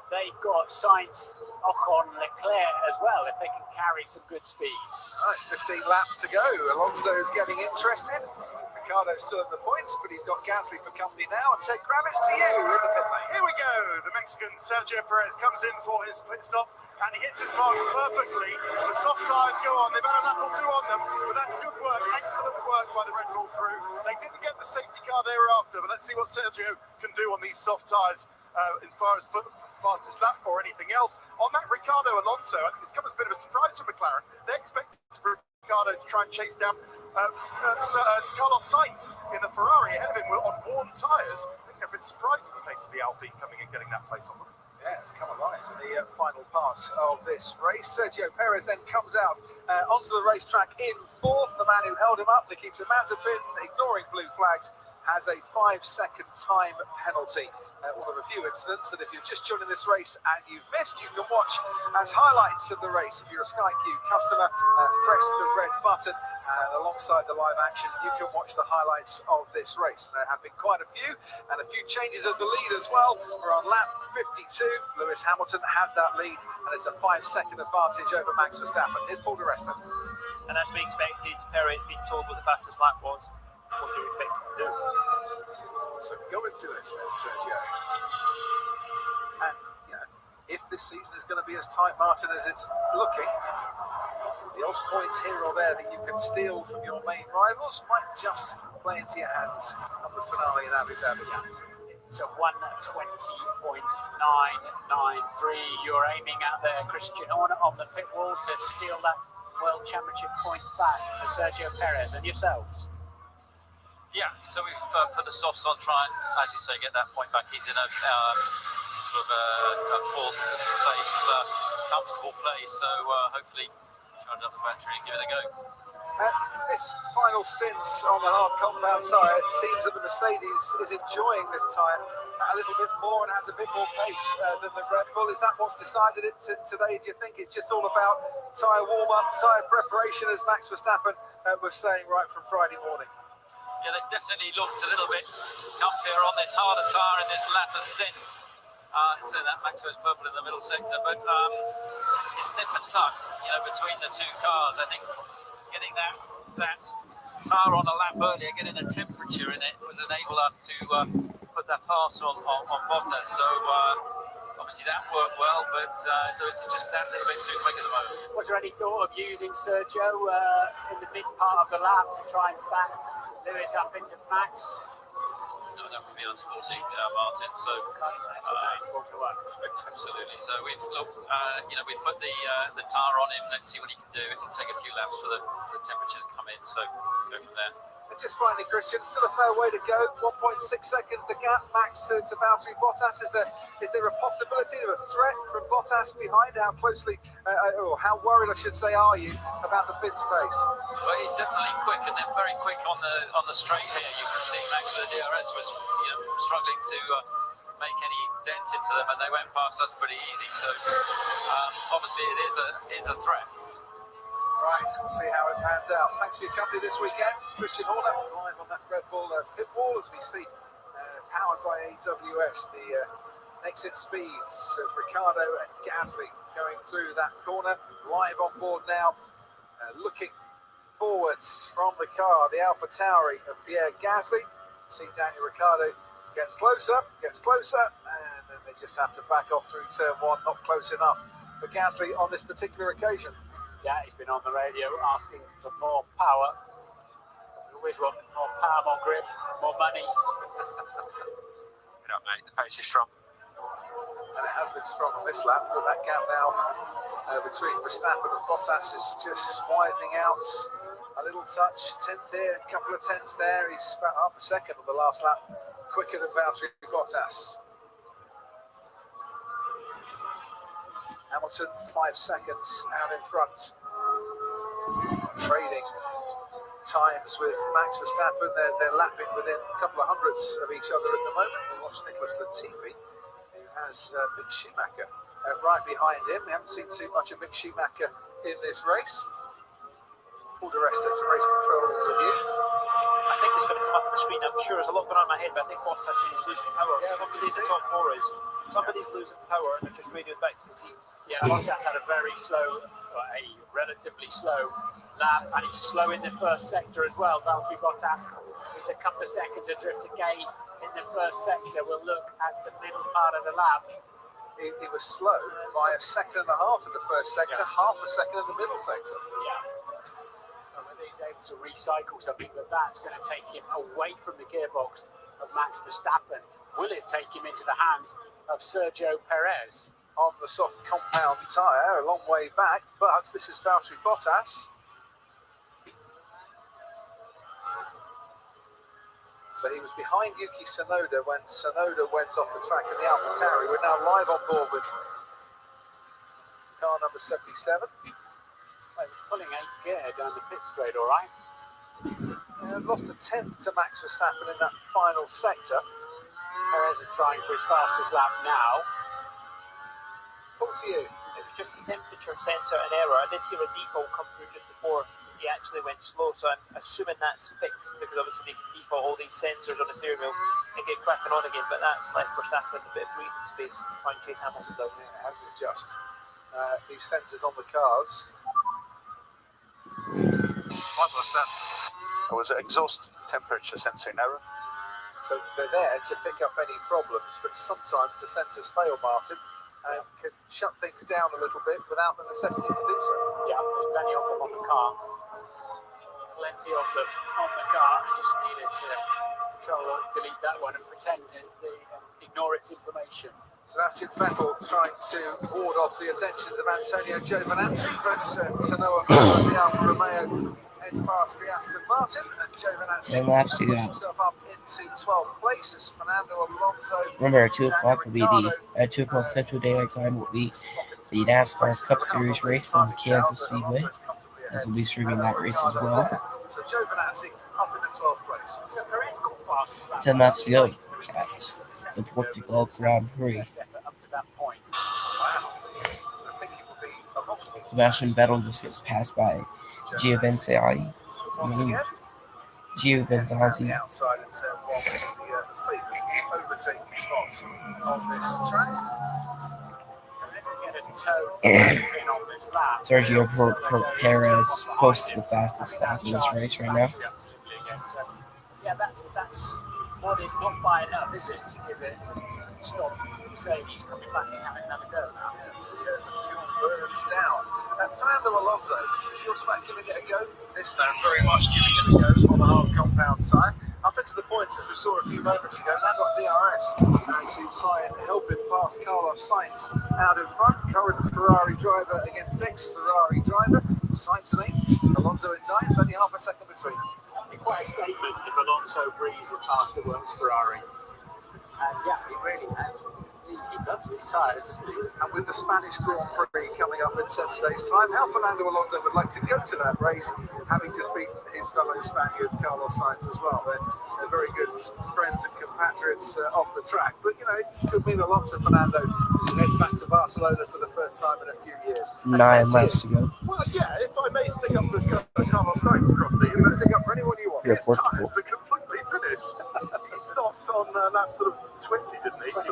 They've got Sainz, Ocon, Leclerc as well, if they can carry some good speed. Right, 15 laps to go. Alonso's getting interested. Ricciardo's still in the points, but he's got Gasly for company now. And Ted Kravitz to you in the pit lane. Here we go. The Mexican Sergio Perez comes in for his pit stop, and he hits his marks perfectly. The soft tyres go on. They've had a lap or two on them, but that's good work. Excellent work by the Red Bull crew. They didn't get the safety car they were after, but let's see what Sergio can do on these soft tyres as far as fastest lap or anything else. On that Ricciardo Alonso, I think it's come as a bit of a surprise for McLaren. They expected Ricciardo to try and chase down Carlos Sainz in the Ferrari ahead of him on worn tyres. I think they've been surprised at the pace of the Alpine coming and getting that place off them. Yeah, it's come alive in the final part of this race. Sergio Perez then comes out onto the racetrack in fourth. The man who held him up, Nikita Mazepin, ignoring blue flags, has a 5-second time penalty. One of a few incidents that if you're just joining this race and you've missed, you can watch as highlights of the race. If you're a Sky Q customer, press the red button, and alongside the live action, you can watch the highlights of this race. There have been quite a few, and a few changes of the lead as well. We're on lap 52. Lewis Hamilton has that lead, and it's a 5-second advantage over Max Verstappen. Here's Paul di Resta. And as we expected, Perez being told what the fastest lap was. What do you expect him to do? So go and do it then, Sergio. And, if this season is going to be as tight, Martin, as it's looking, the odd points here or there that you can steal from your main rivals might just play into your hands on the finale in Abu Dhabi. So 120.993. You're aiming at there, Christian Horner on the pit wall to steal that World Championship point back for Sergio Perez and yourselves. Yeah, so we've put the softs on, try and, as you say, get that point back. He's in a sort of a fourth place, comfortable place, so hopefully charge up the battery and give it a go. This final stint on the hard compound tyre, it seems that the Mercedes is enjoying this tyre a little bit more and has a bit more pace than the Red Bull. Is that what's decided it today? Do you think it's just all about tyre warm-up, tyre preparation, as Max Verstappen was saying right from Friday morning? Yeah, they definitely looked a little bit comfier on this harder tyre in this latter stint. So that Max goes purple in the middle sector, but it's nip and tuck, between the two cars. I think getting that tyre on a lap earlier, getting the temperature in it, was enable us to put that pass on Bottas. So obviously that worked well, but Lewis is just that little bit too quick at the moment. Was there any thought of using Sergio in the mid part of the lap to try and back Lewis up into Max? No, that would be unsporting, Martin. So absolutely. So we've we've put the tyre on him. Let's see what he can do. It can take a few laps for the temperatures to come in. So go from there. And just finally, Christian, still a fair way to go. 1.6 seconds the gap, Max to Valtteri Bottas. Is there a possibility of a threat from Bottas behind? How closely, or how worried, I should say, are you about the Finn's pace? Well, he's definitely quick, and they're very quick on the straight here. You can see Max with the DRS was struggling to make any dent into them, and they went past us pretty easy. So obviously it is a threat. Right, we'll see how it pans out. Thanks for your company this weekend. Christian Horner live on that Red Bull pit wall as we see powered by AWS, the exit speeds of Ricciardo and Gasly going through that corner. Live on board now, looking forwards from the car, the AlphaTauri of Pierre Gasly. See Daniel Ricciardo gets closer, and then they just have to back off through turn one. Not close enough for Gasly on this particular occasion. Yeah, he's been on the radio asking for more power. We always want more power, more grip, more money. Get up, mate. The pace is strong. And it has been strong on this lap, but that gap now between Verstappen and Bottas is just widening out a little touch. 10th here, a couple of tenths there. He's about half a second on the last lap, quicker than Valtteri Bottas. Hamilton 5 seconds out in front. Trading times with Max Verstappen. They're lapping within a couple of hundredths of each other at the moment. We'll watch Nicholas Latifi, who has Mick Schumacher right behind him. We haven't seen too much of Mick Schumacher in this race. Paul di Resta to race control with you. I think it's going to come up on the screen. I'm sure there's a lot going on in my head, but I think Bottas is losing power. Yeah, somebody's the top four is. Somebody's losing power, and they're just radioed back to the team. Yeah, Bottas had a relatively slow lap, and he's slow in the first sector as well. Valtteri Bottas is a couple of seconds adrift again in the first sector. We'll look at the middle part of the lap. He was slow by a second and a half in the first sector, half a second in the middle sector. Yeah. Whether he's able to recycle something, but that's going to take him away from the gearbox of Max Verstappen. Will it take him into the hands of Sergio Perez? On the soft compound tyre, a long way back, but this is Valtteri Bottas. So he was behind Yuki Tsunoda when Tsunoda went off the track in the AlphaTauri. We're now live on board with car number 77. He was pulling 8th gear down the pit straight, all right. Lost a 10th to Max Verstappen in that final sector. Perez is trying for his fastest lap now. Talk to you. It was just the temperature sensor and error. I did hear a default come through just before he actually went slow, so I'm assuming that's fixed, because obviously they can default all these sensors on the steering wheel and get cracking on again, but that's left Verstappen with a bit of breathing space to try and chase Hamilton down. Yeah, it has been just these sensors on the cars. What was that? It was an exhaust temperature sensing error. So they're there to pick up any problems, but sometimes the sensors fail, Martin, and can shut things down a little bit without the necessity to do so. Yeah, there's plenty of them on the car. Plenty of them on the car. I just needed to delete that one and pretend they ignore its information. Sebastian Vettel trying to ward off the attentions of Antonio Giovinazzi, but Sanoa follows the Alfa Romeo, heads past the Aston Martin, and Giovinazzi puts himself up into 12th place as Fernando Alonso. Remember, at 2 o'clock will be at 2 o'clock Central Daylight Time will be the NASCAR Cup Series race on Kansas Speedway. as we'll be streaming that race as well. So Giovinazzi up in the 12th place. So Perez got fastest lap. 10 laps to go Like 3 at tenths of a second the over Portugal Lewis Grand Hamilton's Prix. best effort up to that point. Wow. I think it will be a lot more. Sebastian Vettel just gets passed by Giovinazzi. Once again, around Giovinazzi. the outside in turn 1, which is the favoured overtaking spot on this track. Perez will get a toe from Mazepin on this lap. Sergio Perez posts the fastest lap in this race right now. Yeah, that's not by enough, is it, to give it to stop Mercedes coming back and having another go now. So as the fuel burns down. And Fernando Alonso, he was about giving it a go. This man very much giving it a go on the hard compound tyre. Up into the points, as we saw a few moments ago, now got DRS to try and help him pass Carlos Sainz out in front. Current Ferrari driver against ex-Ferrari driver. Sainz in 8th, Alonso in 9th, only half a second between them. That'd be quite a statement if Alonso breezes past the works Ferrari. And yeah, he really has. He loves these tyres, doesn't he? And with the Spanish Grand Prix coming up in 7 days' time, how Fernando Alonso would like to go to that race, having just beaten his fellow Spaniard Carlos Sainz as well. They're very good friends and compatriots off the track. But, you know, it could mean a lot to Fernando as he heads back to Barcelona for the first time in a few years. 9 laps to go. Well, yeah, if I may stick up for Carlos Sainz, Crofty, You can stick up for anyone you want. Yeah, his Portugal. tyres are completely finished. He stopped on lap sort of 20, didn't he, for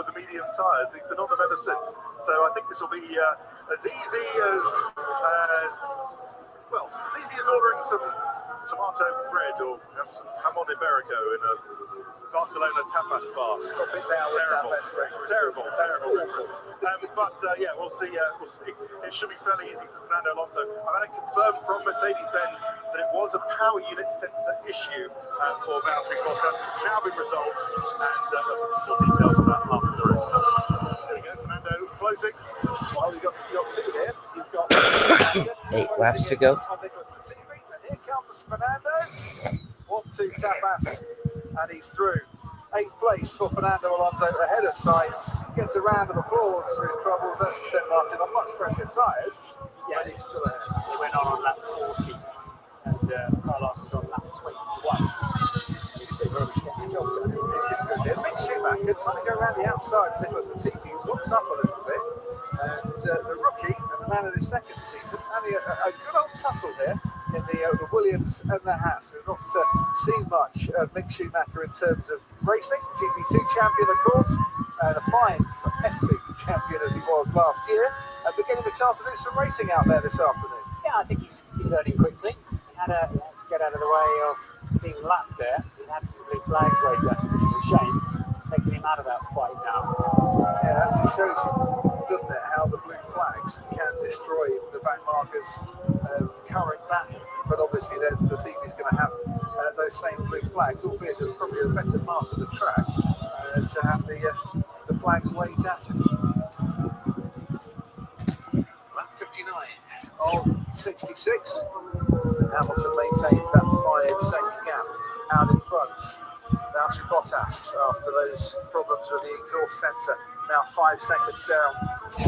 the medium tyres. He's been on them ever since. So I think this will be as easy as ordering some tomato bread or have some jamon iberico in a Barcelona tapas bar. Stop it now with Terrible. tapas references. Terrible. Awful. But yeah, we'll see. It should be fairly easy for Fernando Alonso. I've had it confirmed from Mercedes-Benz that it was a power unit sensor issue for Valtteri Bottas. It's now been resolved, and still details of that after the race. There we go, Fernando closing. Well, you've got two here. You've got 8 laps to go. on Nicholas Latifi, and here comes Fernando. 1-2 tapas, and he's through. 8th place for Fernando Alonso ahead of Sainz. Gets a round of applause for his troubles, as we said, Martin, on much fresher tyres. Yeah, But he's still ahead. he went on lap 40, and Carlos is on lap 21. He's still very much getting the job done. This is good here. Mick Schumacher trying to go around the outside of Nicholas Latifi, who looks up a little bit. And the rookie and the man in his second season having a good old tussle here in the Williams and the Haas. We've not seen much of Mick Schumacher in terms of racing. GP2 champion, of course, and a fine F2 champion as he was last year. And we're getting the chance to do some racing out there this afternoon. Yeah, I think he's learning quickly. He had to get out of the way of being lapped there. He had some blue flags waved at him, which is a shame. Taking him out of that fight now. Yeah, that just shows you, doesn't it, how the blue flags can destroy the back markers' current battle. But obviously, then Latifi's going to have those same blue flags, albeit at probably a better part of the track, to have the flags waved at him. Lap 59 of 66. And Hamilton maintains that 5-second gap out in front. Valtteri Bottas, after those problems with the exhaust sensor, now 5 seconds down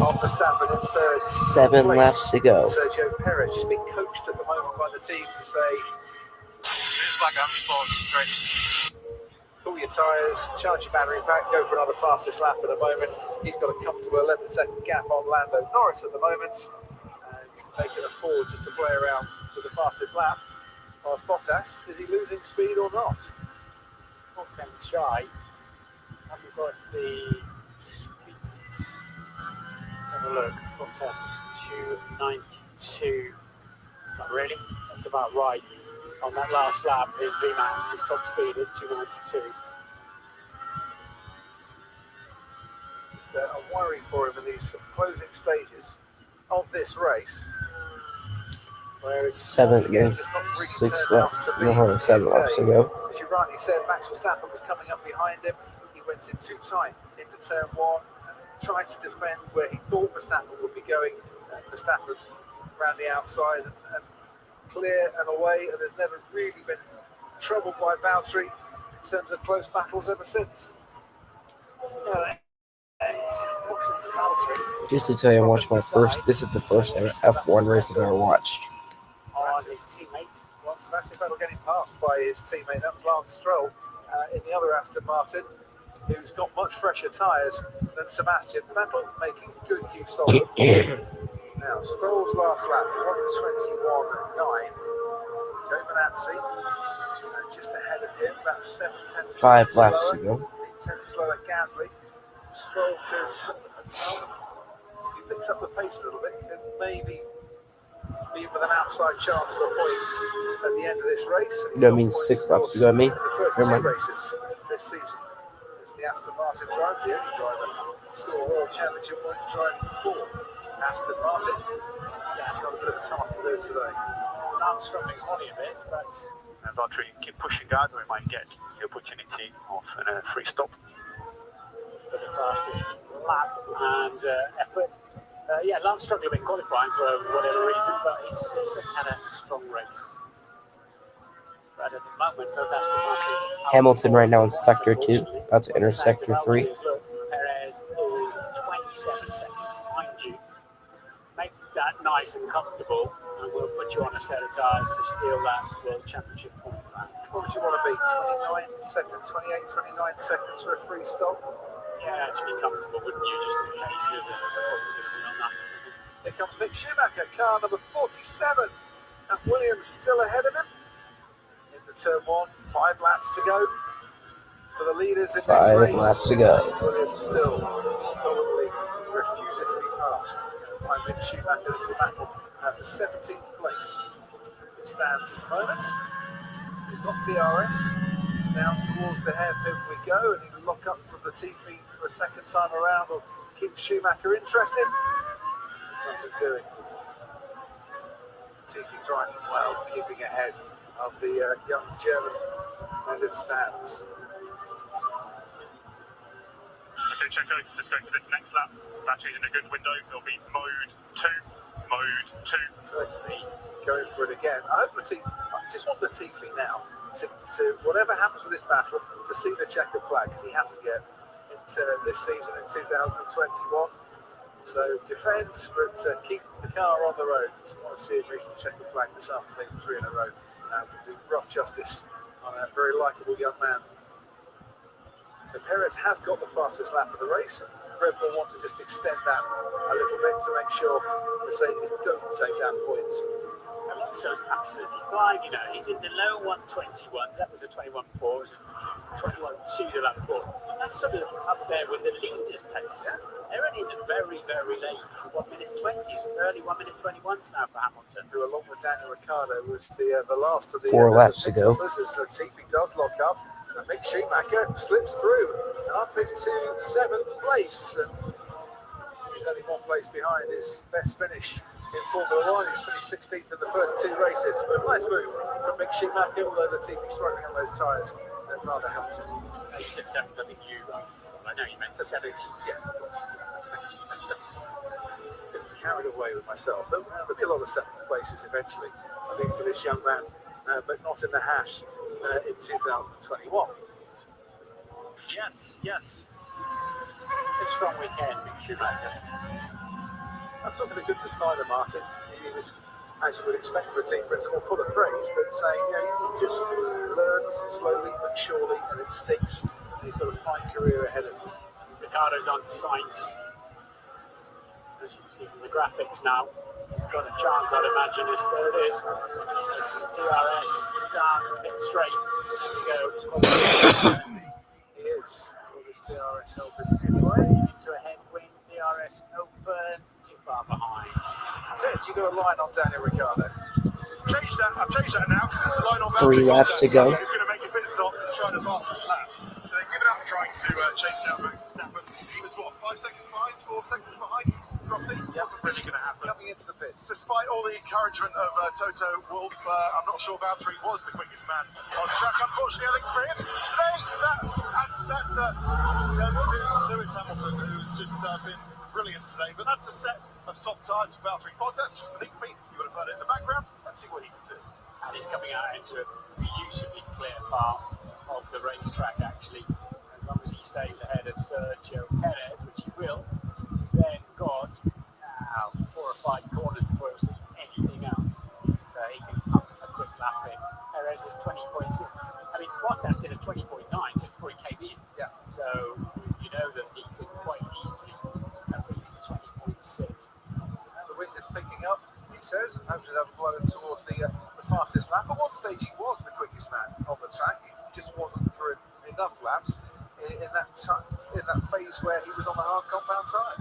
on Verstappen in third. 7 place. laps to go. Sergio Perez is being coached at the moment by the team to say, Feels like I'm supposed to stretch. pull your tyres, charge your battery pack, go for another fastest lap at the moment. He's got a comfortable 11-second gap on Lando Norris at the moment. And they can afford just to play around with the fastest lap. Whilst Bottas, is he losing speed or not? 4 tenths shy. Haven't got the speed. Have a look. Bottas 292. Not really. That's about right. On that last lap, his VMAX, his top speed at 292. Just a worry for him in these closing stages of this race. Whereas 7 again, just not really 6 turned out laps. to be No, 7 his laps day. to go. As you rightly said, Max Verstappen was coming up behind him. He went in too tight into turn 1 and tried to defend where he thought Verstappen would be going. Verstappen around the outside and clear and away, and there's never really been troubled by Valtteri in terms of close battles ever since. Unfortunately, Valtteri. Just to tell you, I watched this is the first ever F1 race I've ever watched. passed by his teammate. That was Lance Stroll in the other Aston Martin, who's got much fresher tyres than Sebastian Vettel, making good use of them. Now, Stroll's last lap, 1:21.9. Giovinazzi just ahead of him, about 7/10 5 slower. laps to go. 8/10 slower Gasly. Stroll could, if he picks up the pace a little bit, could maybe be with an outside chance of a point at the end of this race. And he's That got means points, 6 of laps course, to go, I mean. in the first Never 2 mind. races this season. It's the Aston Martin driver, the only driver to score World Championship points driving for Aston Martin. He's got a bit of a task to do today. I'm struggling Holly a bit, but Valtteri, keep pushing guard, we might get the opportunity of a free stop. for the fastest lap and effort. Lance struggled in qualifying for whatever reason, but he's had a strong race. But at the moment, both Aston Martins are Hamilton right now in outperforming, sector 2, unfortunately. about to enter What the fact sector of 3. Valtteri is, look, Perez is 27 seconds behind you. Make that nice and comfortable, and we'll put you on a set of tyres to steal that World Championship point back. What would you want to be? 29 seconds, 28, 29 seconds for a free stop? Yeah, to be comfortable, wouldn't you, just in case there's a probability on that or something. Here comes Mick Schumacher, car number 47. And Williams still ahead of him. Into turn 1, 5 laps to go for the leaders in this 5 race. laps to go. Williams still stolidly refuses to be passed by Mick Schumacher. This is the battle for 17th place as it stands at the moment. He's got DRS down towards the hairpin we go, and he'll lock up from Latifi for a second time around or keep Schumacher interested. Nothing doing. Latifi driving well, keeping ahead of the young German as it stands. Okay, Checo, let's go for this next lap. Battery's in a good window. It'll be mode 2. Mode 2. So going for it again. I hope Latifi, I just want Latifi now to whatever happens with this battle, to see the checker flag, because he hasn't yet into this season in 2021. So defend, but keep the car on the road. Just want to see him reach the checker flag this afternoon, 3 in a row. Would be rough justice on a very likeable young man. So Perez has got the fastest lap of the race. Red Bull want to just extend that a little bit to make sure Mercedes don't take that point. Alonso's absolutely flying, you know. He's in the low 121s. That was a 21.4. It was a 21.2 the lap before. And that's sort of up there with the leaders' pace. Yeah. They're only in the very, very late 1 minute 20s, early 1 minute 21s now for Hamilton. Who, along with Daniel Ricciardo, was the last of the 4 laps to pit go. stoppers as Latifi does lock up. And Mick Schumacher slips through and up into 7th place. And he's only 1 place behind his best finish in Formula 1. He's finished 16th in the first 2 races. But nice move from Mick Schumacher, although Latifi struggling on those tyres that rather helped him. You said 7th, I think you. I know you meant 17. Yes, of course. Carried away with myself. There'll be a lot of 7th places eventually, I think, for this young man, but not in the Haas in 2021. Yes. It's a strong weekend, Mick Schumacher. I'm talking good to Steiner, Martin. He was, as you would expect for a team principal, full of praise, but saying, he just learns slowly but surely, and it sticks. He's got a fine career ahead of him. Ricardo's on to Sainz. As you can see from the graphics now, he's got a chance, I'd imagine. There it is. There's some DRS down, pit straight. There we go. He is. All this DRS helping him away. Into a headwind, DRS open, too far behind. Ted, you got a line on Daniel Ricciardo. I've changed that now because it's a line on 3 laps to go. He's going to make a pit stop and try the fastest lap. So they've given up trying to chase down Max Verstappen. He was 5 seconds behind, 4 seconds behind, roughly. Wasn't really going to happen. Coming into the pits. Despite all the encouragement of Toto Wolff, I'm not sure Valtteri was the quickest man on track. Unfortunately, I think for him today, that goes to Lewis Hamilton, who's just been brilliant today. But that's a set of soft tyres for Valtteri Bottas, just beneath me. You would have heard it in the background. Let's see what he can do. And he's coming out into a beautifully clear part of the racetrack, actually. As long as he stays ahead of Sergio Perez, which he will, he's then got 4 or 5 corners before he'll see anything else. He can pump a quick lap in. Perez is 28 he says. Hopefully they'll blow him towards the fastest lap. At one stage he was the quickest man on the track. He just wasn't for enough laps in that phase where he was on the hard compound tyre.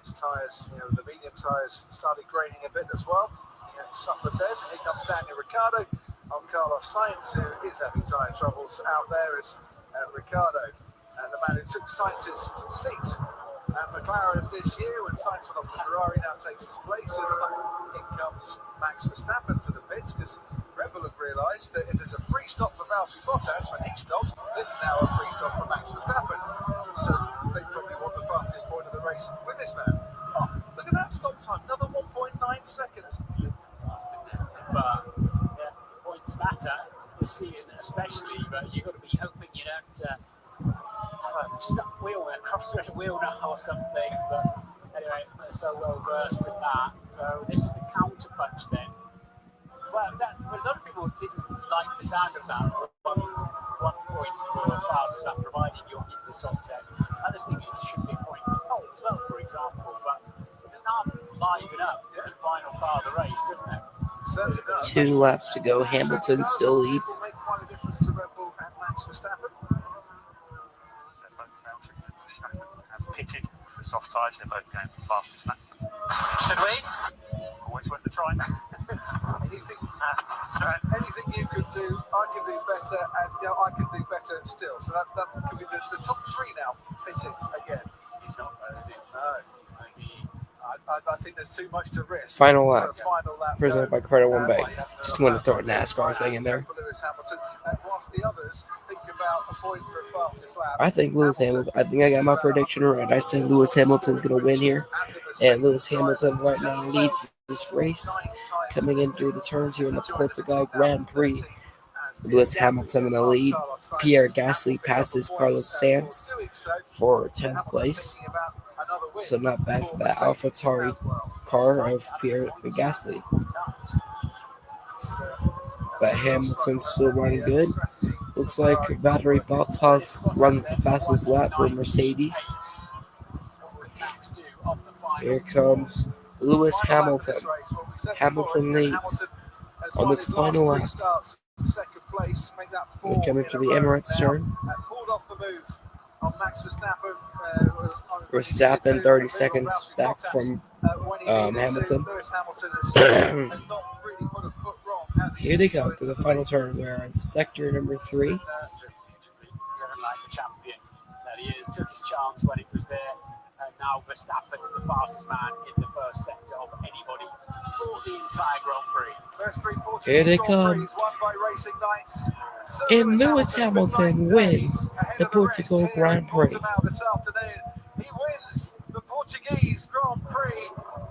His tyres, the medium tyres started graining a bit as well. He suffered then. Here comes Daniel Ricciardo on Carlos Sainz, who is having tyre troubles out there as Ricciardo, the man who took Sainz's seat at McLaren this year when Sainz went off to Ferrari, now takes his place. And in comes Max Verstappen to the pits because Red Bull have realised that if there's a free stop for Valtteri Bottas when he stopped, there's now a free stop for Max Verstappen. So they probably want the fastest point of the race with this man. Oh, look at that stop time, another 1.9 seconds. Fast, isn't it? But yeah, the points matter this season, especially. But you've got to be hoping you don't have a stuck wheel, a cross-thread wheel now or something. But anyway, they're so well versed in that. So this is the counter punch then. Well, a lot of people didn't like the sound of that. One point for fastest lap, providing you're in the top 10. Others think it should be a point for pole as well, for example. But it's enough liven up the final part of the race, doesn't it? Certainly does. 2 laps to go. Hamilton still leads. Will make quite a difference to Red Bull and Max Verstappen. So both Valtteri and Verstappen have pitted for soft tyres. They're both going for fastest lap. Should we? Always worth a try. Anything you could do, I can do better, and I can do better still. So that could be the top 3 now. Pitting again. He's not though, is he? No. I think there's too much to risk. Final lap. Final lap Presented by Carter One Bay. Just want to throw a NASCAR thing in there. For Lewis Hamilton, whilst the others think about a point for a fastest lap. I think Lewis Hamilton. I think I got my prediction right. I said Lewis Hamilton's going to win here, and Lewis Hamilton right now leads this race, coming in through the turns here in the Portugal Grand Prix. Lewis Hamilton in the lead. Pierre Gasly passes Carlos Sainz for 10th place. So not bad for that AlphaTauri car of Pierre Gasly. But Hamilton's still running good. Looks like Valtteri Bottas runs the fastest lap for Mercedes. Here comes Lewis Hamilton. Hamilton leads on this final lap. We're coming to the Emirates turn. Verstappen 30 seconds back from Hamilton. Here they go to the final turn. They're on sector number 3. Like the champion that he is, took his chance when it was there, and now Verstappen is the fastest man in the first sector of anybody for the entire Grand Prix. Here they come. And Lewis Hamilton wins the Portugal Grand Prix. He wins the Portuguese Grand Prix.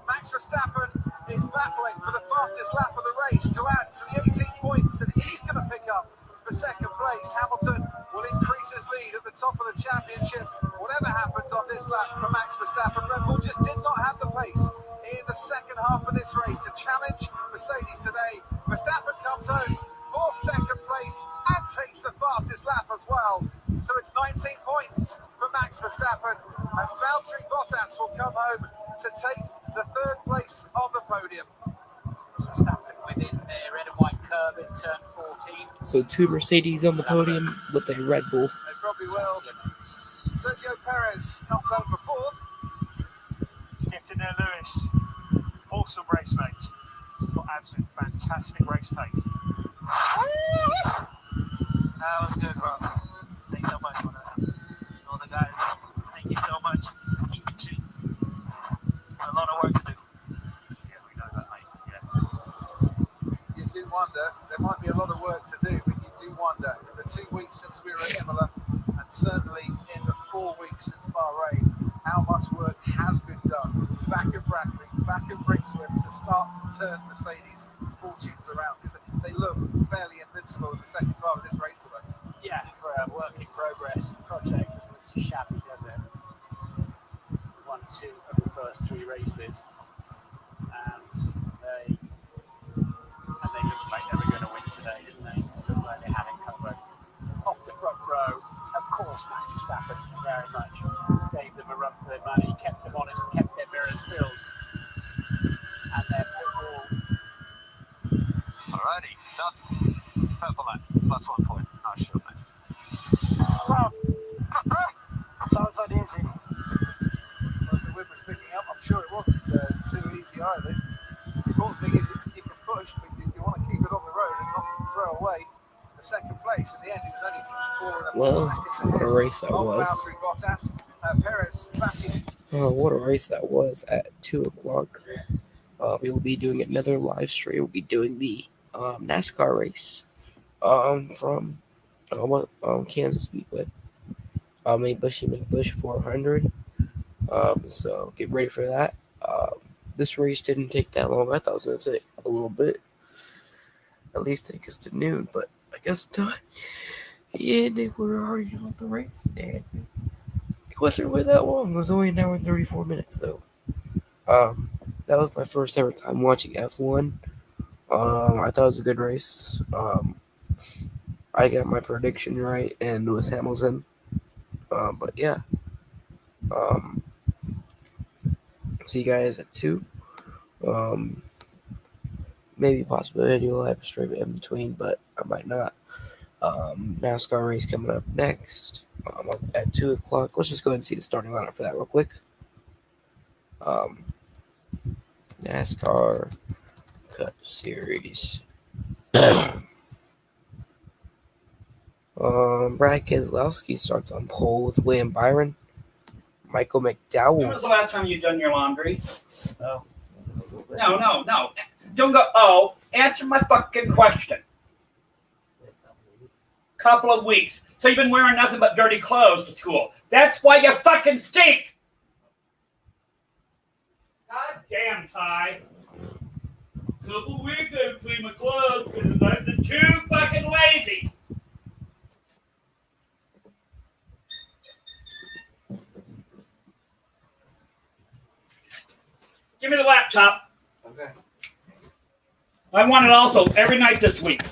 Max Verstappen is battling for the fastest lap of the race to add to the 18 points that he's going to pick up for second place. Hamilton will increase his lead at the top of the championship. Whatever happens on this lap for Max Verstappen, Red Bull just did not have the pace in the second half of this race to challenge Mercedes today. Verstappen comes home for second place and takes the fastest lap as well. So it's 19 points for Max Verstappen, and Valtteri Bottas will come home to take the third place on the podium. Verstappen within the red and white curb in turn 14. So 2 Mercedes on the podium with a Red Bull. They probably will. Sergio Perez comes home for 4th. Get in there, Lewis. Awesome race, mate. Got absolute fantastic race pace. That was good, bro. Thanks so much for that. All the guys, thank you so much. Let's keep it cheap. A lot of work to do. Yeah, we know that, mate. Yeah. You do wonder, there might be a lot of work to do, but you do wonder, in the 2 weeks since we were at Imola, and certainly in the 4 weeks since Bahrain, how much work has been done back at Brackley, back at Brixworth, to start to turn Mercedes fortunes around, because they look fairly invincible in the second part of this race today. Yeah, for a work in progress project, doesn't look too shabby, does it? Won 2 of the first 3 races, and they looked like they were going to win today, didn't they? They looked like they had it covered. Off the front row, of course, Max Verstappen very much gave them a run for their money, kept them honest, kept their mirrors filled, and their pit wall. Alrighty, done. Purple line, plus 1 point. Nice shot, mate. Well, that was uneasy. Well, if the wind was picking up, I'm sure it wasn't too easy either. The important thing is you can push, but you want to keep it on the road and not throw away the second place. In the end, it was only 4.5 Well, seconds what a ahead race that of was. Valtteri Bottas. Perez back in. Oh, what a race that was at 2 o'clock. We will be doing another live stream. We'll be doing the NASCAR race from Kansas Speedway. Bushy McBush 400. So get ready for that. This race didn't take that long. I thought it was going to take a little bit. At least take us to noon, but I guess not. Yeah, they were already on the race, and it wasn't really that long. It was only an hour and 34 minutes, though. That was my first ever time watching F1. I thought it was a good race. I got my prediction right, and Lewis Hamilton. But yeah. See you guys at 2. Maybe possibly do a live stream in between, but I might not. NASCAR race coming up next at 2 o'clock. Let's just go ahead and see the starting lineup for that real quick. NASCAR Cup Series. Brad Keselowski starts on pole with William Byron. Michael McDowell. When was the last time you've done your laundry? Oh. No. Don't go, oh. Answer my fucking question. Couple of weeks. So you've been wearing nothing but dirty clothes to school. That's why you fucking stink. God damn, Ty. Couple weeks I haven't cleaned my clothes because I'm just too fucking lazy. Give me the laptop. Okay. I want it also every night this week.